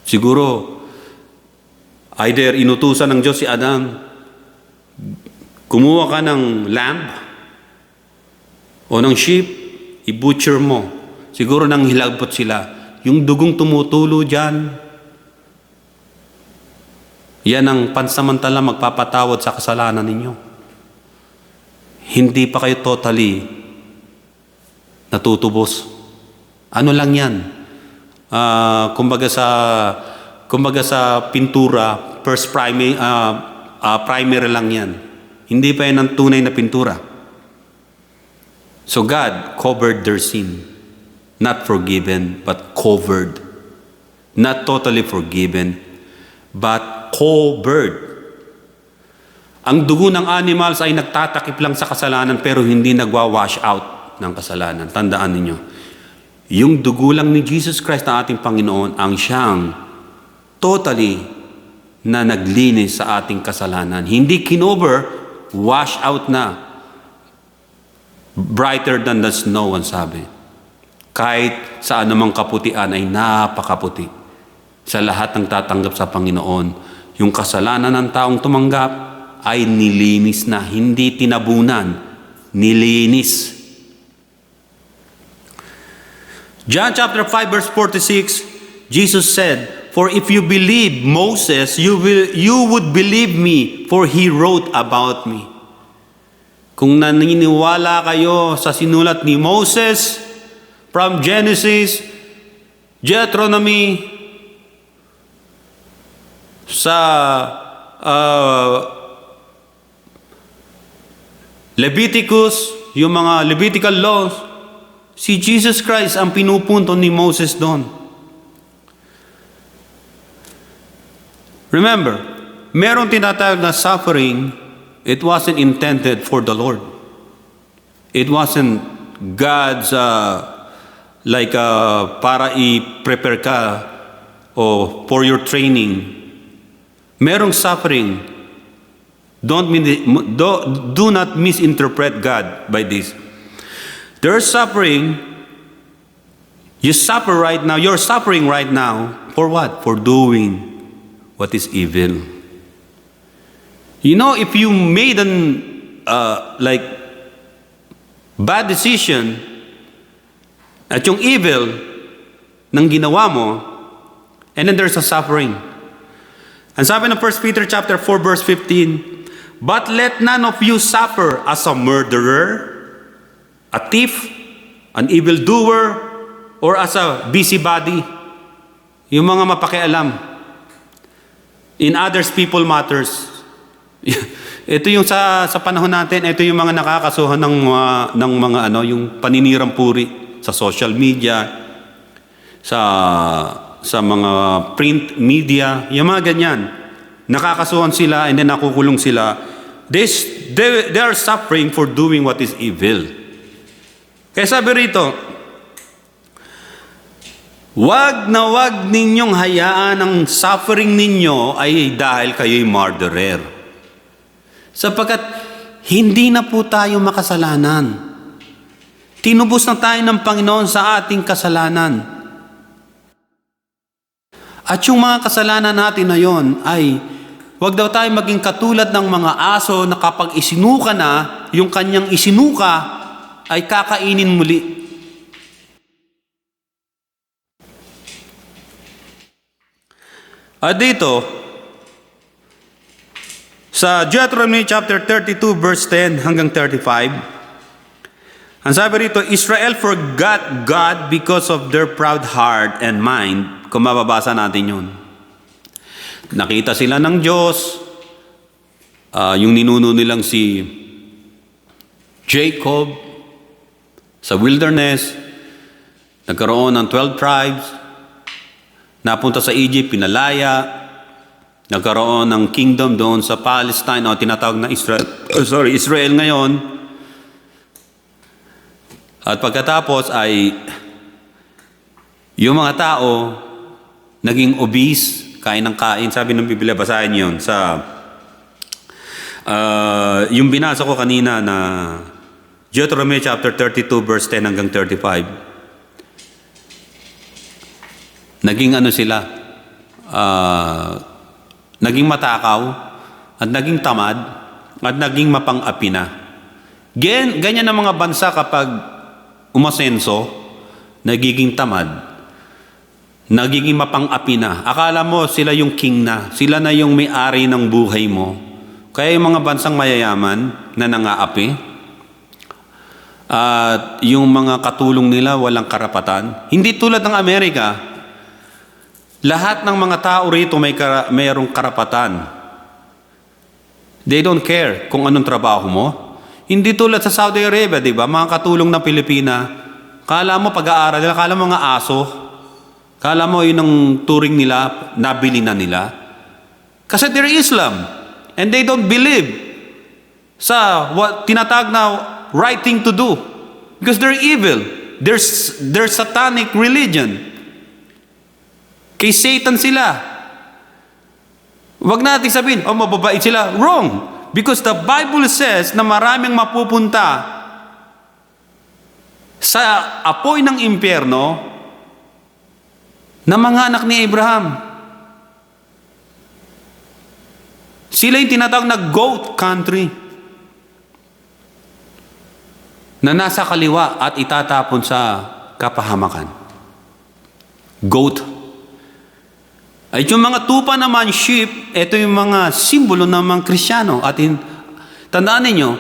Siguro, either inutusan ng Diyos si Adam, kumuha ka ng lamb o ng sheep, i-butcher mo. Siguro nang hilagpot sila. Yung dugong tumutulo dyan, yan ang pansamantala magpapatawad sa kasalanan ninyo. Hindi pa kayo totally natutubos. Ano lang yan? Kumbaga sa pintura, first primary lang yan. Hindi pa yan ang tunay na pintura. So God covered their sin. Not forgiven, but covered. Not totally forgiven, but covered. Ang dugo ng animals ay nagtatakip lang sa kasalanan pero hindi nagwa-wash out ng kasalanan. Tandaan ninyo, yung dugo lang ni Jesus Christ na ating Panginoon ang siyang totally na naglinis sa ating kasalanan. Hindi kinover, wash out na. Brighter than the snow, ang sabi. Kahit sa anumang kaputian ay napakaputi. Sa lahat ng tatanggap sa Panginoon, yung kasalanan ng taong tumanggap ay nilinis na, hindi tinabunan, nilinis. John chapter 5 verse 46, Jesus said, "For if you believe Moses, you would believe me, for he wrote about me." Kung naniniwala kayo sa sinulat ni Moses, from Genesis, Deuteronomy, sa Leviticus, yung mga Levitical laws, si Jesus Christ ang pinupunto ni Moses doon. Remember, merong tinatawag na suffering, it wasn't intended for the Lord. It wasn't God's para i-prepare ka o for your training. Merong suffering. Do not misinterpret God by this. There's suffering. You suffer right now. You're suffering right now. For what? For doing what is evil. You know, if you made bad decision at yung evil ng ginawa mo, and then there's a suffering. Ang sabi ng 1 Peter chapter 4 verse 15, "But let none of you suffer as a murderer, a thief, an evildoer, or as a busybody." Yung mga mapakialam. In others, people matters. Ito yung sa panahon natin, ito yung mga nakakasuhan ng mga yung paninirang puri sa social media, sa mga print media, yung mga ganyan. Nakakasuhan sila and then nakukulong sila. They are suffering for doing what is evil. Kaya sabi rito, wag ninyong hayaan ang suffering ninyo ay dahil kayo'y murderer. Sapagkat hindi na po tayo makasalanan. Tinubos na tayo ng Panginoon sa ating kasalanan. At yung mga kasalanan natin na yon ay wag daw tayo maging katulad ng mga aso na kapag isinuka na, yung kanyang isinuka ay kakainin muli. At dito, sa Deuteronomy chapter 32 verse 10 hanggang 35, ang sabi rito, Israel forgot God because of their proud heart and mind. Kung mababasa natin yun. Nakita sila ng Diyos, yung ninuno nilang si Jacob sa wilderness, nagkaroon ng 12 tribes, napunta sa Egypt, pinalaya, nagkaroon ng kingdom doon sa Palestine, o tinatawag na Israel ngayon. At pagkatapos ay yung mga tao naging obese, kain ng kain. Sabi ng Biblia, basahin yun sa yung binasa ko kanina na Deuteronomy chapter 32 verse 10 hanggang 35. Naging sila, naging matakaw at naging tamad at naging mapang-api na. Ganyan ang mga bansa kapag umasenso, nagiging tamad, nagiging mapang-api na. Akala mo sila yung king na, sila na yung may-ari ng buhay mo. Kaya yung mga bansang mayayaman na nangaapi, at yung mga katulong nila walang karapatan. Hindi tulad ng Amerika, lahat ng mga tao rito mayroong karapatan. They don't care kung anong trabaho mo. Hindi tulad sa Saudi Arabia, di ba? Mga katulong ng Pilipina, kala mo pag-aaral nila, kala mo mga aso, kala mo yun ang turing nila, nabili na nila. Kasi they're Islam, and they don't believe sa what tinatag na right thing to do. Because they're evil. They're satanic religion. Kay Satan sila. Wag natin sabihin, mababait sila. Wrong. Because the Bible says na maraming mapupunta sa apoy ng impyerno na mga anak ni Abraham. Sila yung tinatawag na goat country na nasa kaliwa at itatapon sa kapahamakan. Goat. Ay yung mga tupa naman, sheep, ito yung mga simbolo ng mga Kristiyano. At tandaan ninyo,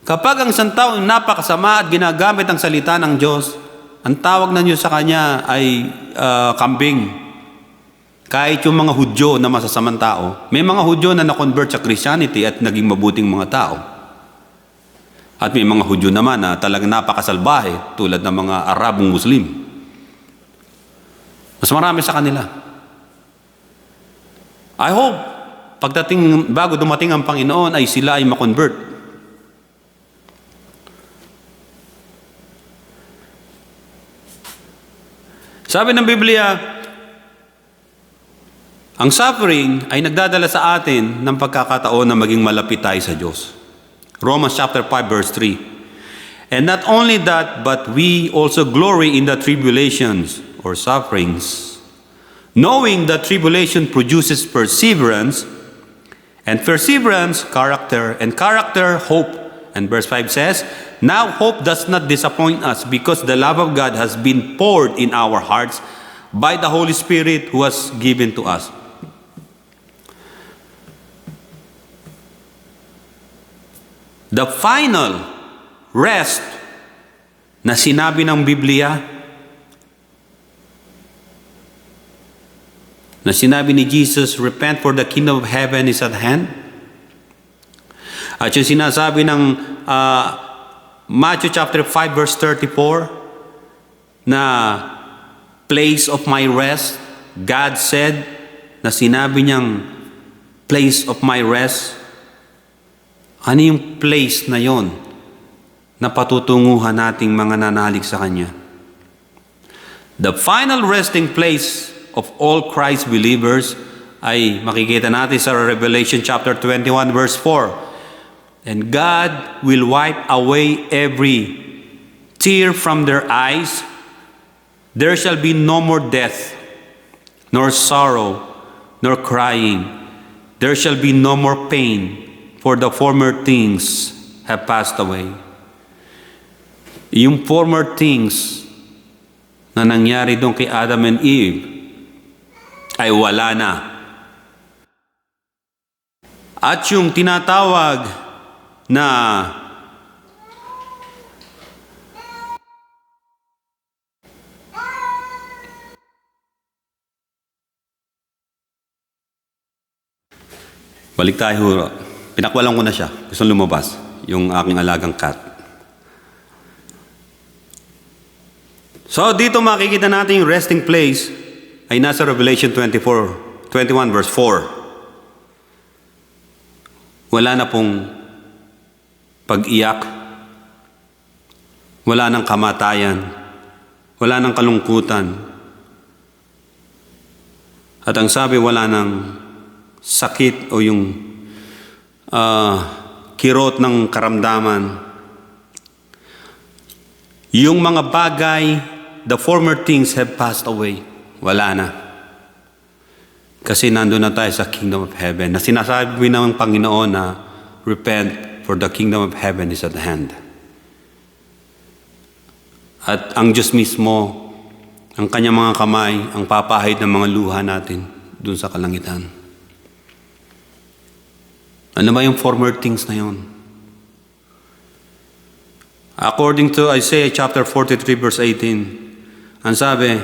kapag ang isang tao napakasama at ginagamit ang salita ng Diyos, ang tawag na niyo sa kanya ay kambing. Kahit yung mga Hudyo na masasamang tao, may mga Hudyo na na-convert sa Christianity at naging mabuting mga tao. At may mga Hudyo naman na talagang napakasalbahe tulad ng mga Arabong Muslim. Mas marami sa kanila. I hope, bago dumating ang Panginoon, ay sila ay ma-convert. Sabi ng Biblia, ang suffering ay nagdadala sa atin ng pagkakataon na maging malapit tayo sa Diyos. Romans chapter 5 verse 3. And not only that, but we also glory in the tribulations or sufferings, knowing that tribulation produces perseverance, and perseverance, character, and character, hope. And verse 5 says, now hope does not disappoint us because the love of God has been poured in our hearts by the Holy Spirit who was given to us. The final rest na sinabi ng Biblia Na sinabi ni Jesus, repent for the kingdom of heaven is at hand. At yung sinasabi ng Matthew chapter 5 verse 34, na place of my rest, God said, na sinabi niyang place of my rest. Ano yung place na yon na patutunguhan nating mga nanalig sa Kanya? The final resting place of all Christ believers ay makikita natin sa Revelation chapter 21 verse 4. And God will wipe away every tear from their eyes. There shall be no more death, nor sorrow, nor crying. There shall be no more pain, for the former things have passed away. Yung former things na nangyari doon kay Adam and Eve ay wala na. At yung tinatawag na balik tayo, pinakwalan ko na siya. Gusto lumabas yung aking alagang cat. So dito makikita natin yung resting place ay nasa Revelation 21 verse 4. Wala na pong pag-iyak, wala nang kamatayan, wala nang kalungkutan. At ang sabi, wala nang sakit o yung kirot ng karamdaman. Yung mga bagay, the former things have passed away. Wala na. Kasi nandun na tayo sa kingdom of heaven. Na sinasabi ng Panginoon na repent for the kingdom of heaven is at hand. At ang Diyos mismo, ang kanyang mga kamay, ang papahid ng mga luha natin dun sa kalangitan. Ano ba yung former things na yun? According to Isaiah chapter 43 verse 18, ang sabi,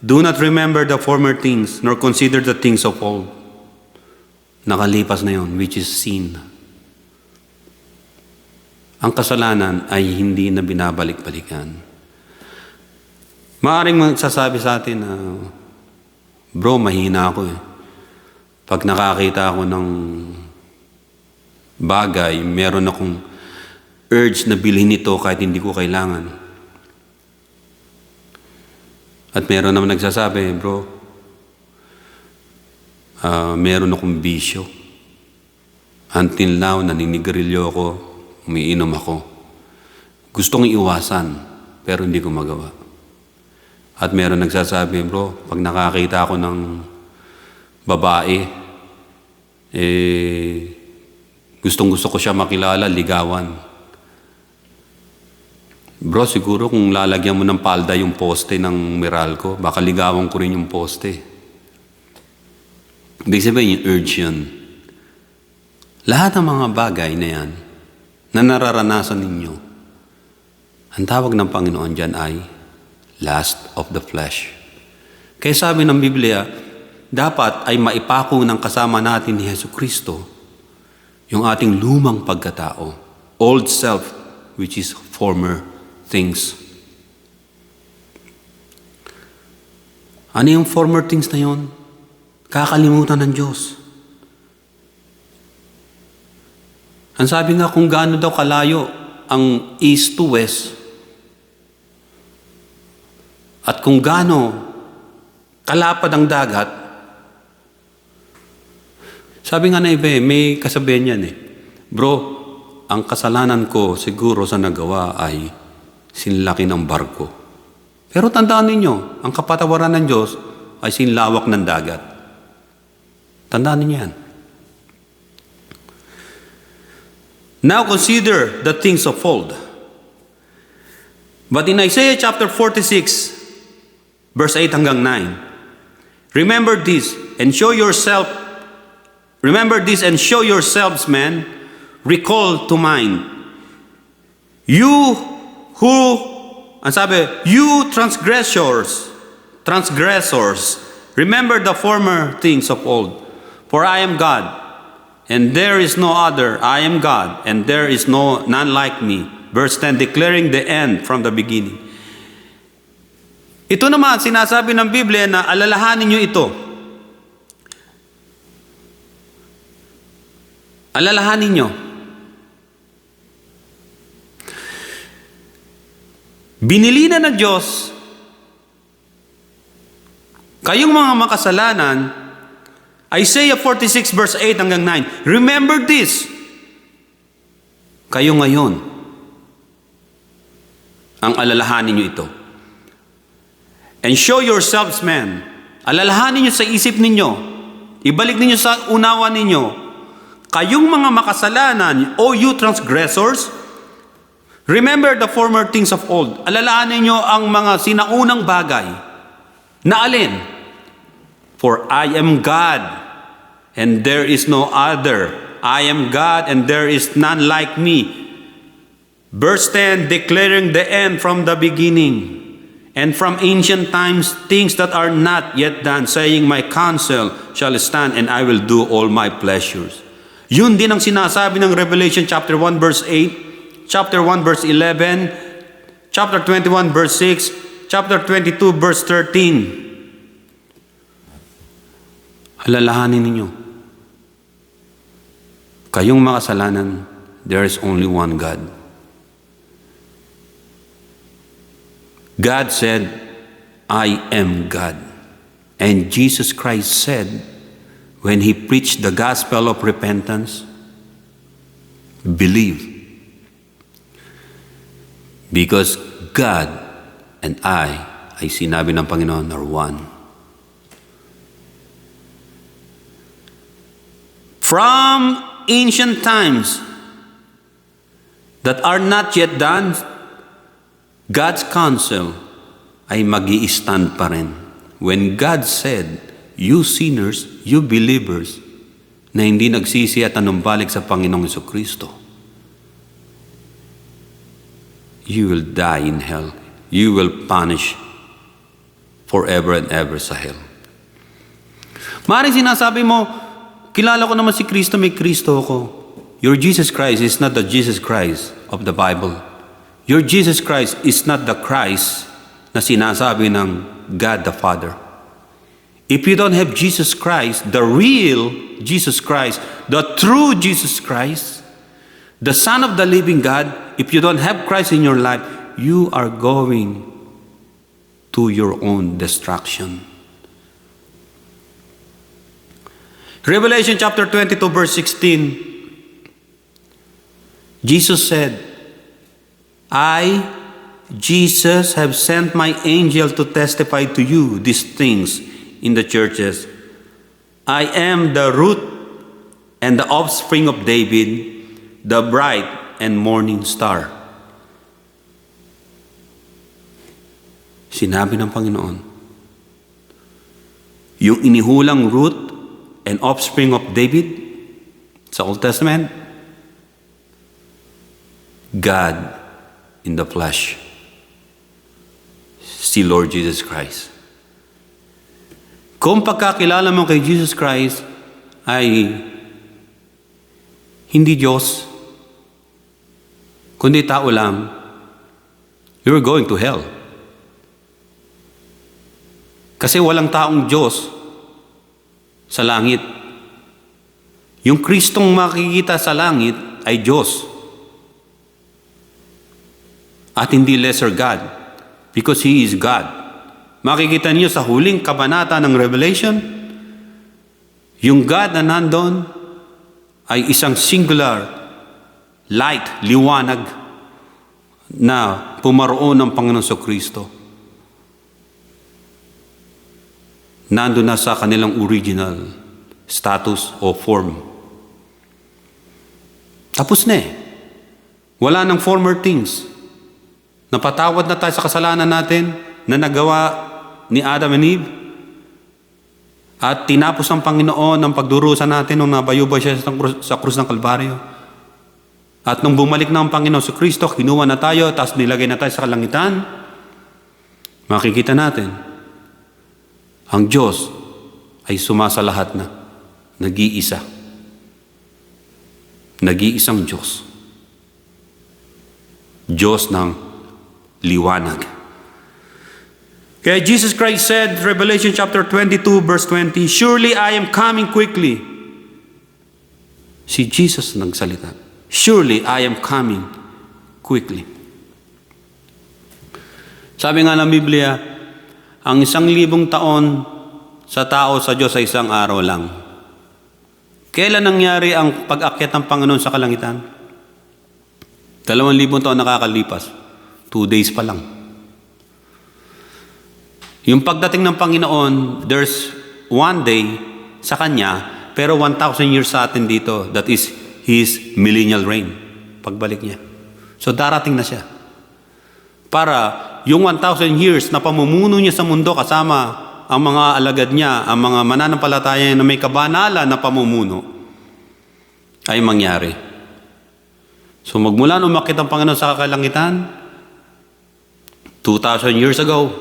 do not remember the former things, nor consider the things of old. Nakalipas na yun, which is sin. Ang kasalanan ay hindi na binabalik-balikan. Maaaring magsasabi sa atin na, bro, mahina ako eh. Pag nakakita ako ng bagay, meron akong urge na bilhin ito kahit hindi ko kailangan. At meron naman nagsasabi, bro, meron akong bisyo. Until now, naninigarilyo ako, umiinom ako. Gustong iwasan, pero hindi ko magawa. At meron nagsasabi, bro, pag nakakita ako ng babae, gustong-gusto ko siya makilala, ligawan. Bro, siguro kung lalagyan mo ng palda yung poste ng Meralco, baka ligawan ko rin yung poste. Ibig sabihin yung urge yun. Lahat ng mga bagay na yan, na nararanasan ninyo, ang tawag ng Panginoon dyan ay lust of the flesh. Kaya sabi ng Biblia, dapat ay maipako ng kasama natin ni Jesucristo yung ating lumang pagkatao, old self, which is former things. Ano yung former things na yon? Kakalimutan ng Diyos. Ang sabi nga kung gaano daw kalayo ang east to west at kung gaano kalapad ang dagat, sabi nga na iba may kasabihan yan bro, ang kasalanan ko siguro sa nagawa ay sinlaki ng barko. Pero tandaan ninyo, ang kapatawaran ng Diyos ay sinlawak ng dagat. Tandaan ninyo yan. Now consider the things of old. But in Isaiah chapter 46, verse 8 hanggang 9, remember this and show yourselves, men, recall to mind. You who, ang sabi, you transgressors, Remember the former things of old. For I am God, and there is no other. I am God, and there is none like me. Verse 10, declaring the end from the beginning. Ito naman, sinasabi ng Biblia na alalahanin nyo ito. Alalahanin nyo. Binili na ng Diyos kayong mga makasalanan. Isaiah 46 verse 8 hanggang 9. Remember this. Kayo ngayon ang alalahanin nyo ito. And show yourselves, men. Alalahanin nyo sa isip ninyo. Ibalik ninyo sa unawa ninyo. Kayong mga makasalanan, O you transgressors, remember the former things of old. Alalahanin nyo ang mga sinaunang bagay. Na alin? For I am God, and there is no other. I am God, and there is none like me. Verse 10, declaring the end from the beginning, and from ancient times things that are not yet done, saying, my counsel shall stand, and I will do all my pleasures. Yun din ang sinasabi ng Revelation chapter 1 verse 8, chapter 1 verse 11, chapter 21 verse 6, chapter 22 verse 13. Alalahanin ninyo, kayong makasalanan, there is only one God. God said, I am God. And Jesus Christ said, when He preached the gospel of repentance, believe. Because God and I, ay sinabi ng Panginoon, are one. From ancient times that are not yet done, God's counsel ay mag-i-stand pa rin. When God said, you sinners, you believers, na hindi nagsisi at anumbalik sa Panginoong Jesucristo, you will die in hell. You will punish forever and ever sa hell. Maaaring sinasabi mo, kilala ko naman si Kristo, may Kristo ako. Your Jesus Christ is not the Jesus Christ of the Bible. Your Jesus Christ is not the Christ na sinasabi ng God the Father. If you don't have Jesus Christ, the real Jesus Christ, the true Jesus Christ, the Son of the living God, if you don't have Christ in your life, you are going to your own destruction. Revelation chapter 22 verse 16, Jesus said, I, Jesus, have sent my angel to testify to you these things in the churches. I am the root and the offspring of David, the bright and morning star. Sinabi ng Panginoon, yung inihulang root and offspring of David sa Old Testament, God in the flesh, si Lord Jesus Christ. Kung pagkakilala mo kay Jesus Christ ay hindi Diyos, kundi tao lang, you're going to hell. Kasi walang taong Diyos sa langit. Yung Kristong makikita sa langit ay Diyos. At hindi lesser God, because He is God. Makikita niyo sa huling kabanata ng Revelation, yung God na nandun ay isang singular light, liwanag na pumaroon ng Panginoon Jesucristo. Nandun na sa kanilang original status o form. Tapos na eh. Wala nang former things. Napatawad na tayo sa kasalanan natin na nagawa ni Adam and Eve. At tinapos ng Panginoon ang pagdurusa natin nung nabayubay siya sa krus ng Kalbaryo. At nung bumalik na ang Panginoon sa Kristo, kinuha na tayo, tapos nilagay na tayo sa kalangitan. Makikita natin, ang Diyos ay sumasalahat na. Nag-iisa. Nag-iisang Diyos. Diyos ng liwanag. Kaya Jesus Christ said, Revelation chapter 22, verse 20, "Surely I am coming quickly." Si Jesus nagsalita. Surely I am coming quickly. Sabi nga ng Biblia, ang 1,000 taon sa tao sa Diyos ay isang araw lang. Kailan nangyari ang pag-akyat ng Panginoon sa kalangitan? 2,000 taon nakakalipas. 2 days pa lang. Yung pagdating ng Panginoon, there's 1 day sa Kanya, pero 1,000 years sa atin dito. That is His millennial reign. Pagbalik niya. So darating na siya. Para yung 1,000 years na pamumuno niya sa mundo kasama ang mga alagad niya, ang mga mananampalataya na may kabanalan na pamumuno, ay mangyari. So magmula nung umakyat ang Panginoon sa kalangitan, 2,000 years ago,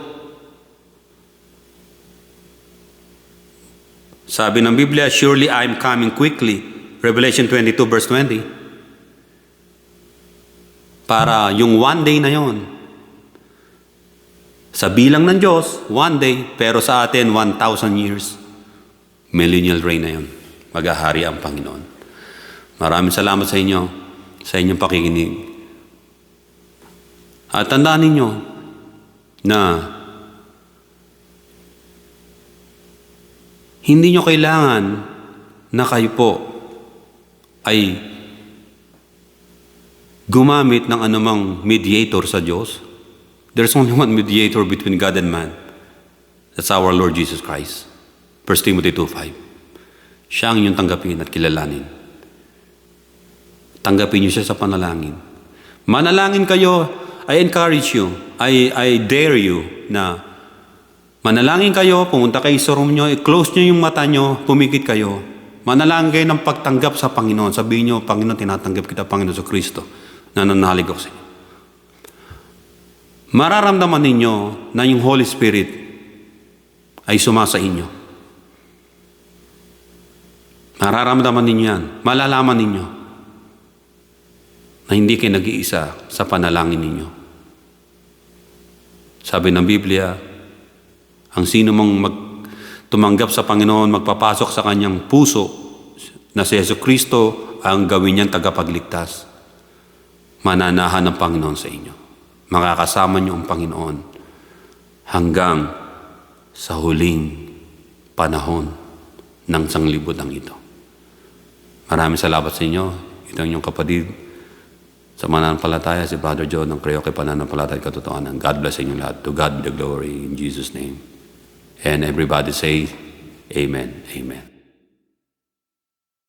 sabi ng Biblia, "Surely I am coming quickly." Revelation 22 verse 20. Para yung 1 day na yon, sa bilang ng Diyos, 1 day, pero sa atin, 1,000 years. Millennial reign na yun. Maghahari ang Panginoon. Maraming salamat sa inyo, sa inyong pakikinig. At tandaan ninyo na hindi nyo kailangan na kayo po ay gumamit ng anumang mediator sa Diyos. There's only one mediator between God and man. That's our Lord Jesus Christ. 1 Timothy 2:5. Siya ang inyong tanggapin at kilalanin. Tanggapin niyo siya sa panalangin. Manalangin kayo, I encourage you, I dare you na manalangin kayo, pumunta kayo sa room nyo, i-close nyo yung mata nyo, pumikit kayo. Manalangin kayo ng pagtanggap sa Panginoon. Sabihin nyo, Panginoon, tinatanggap kita, Panginoon sa Kristo. Nananalig ako sa inyo. Mararamdaman ninyo na yung Holy Spirit ay sumasa inyo. Mararamdaman ninyo yan. Malalaman ninyo na hindi kayo nag-iisa sa panalangin ninyo. Sabi ng Biblia, ang sino mang tumanggap sa Panginoon, magpapasok sa kanyang puso na si Jesucristo ang gawin niyang tagapagligtas. Mananahan ng Panginoon sa inyo. Makakasama niyo ang Panginoon hanggang sa huling panahon ng sanglibutan ito. Maraming salamat sa inyo. Ito ang inyong kapatid sa mananampalataya, si Brother John ng Creoke Pananampalataya at Katotohanan. God bless inyo lahat. To God be the glory in Jesus' name. And everybody say, Amen. Amen.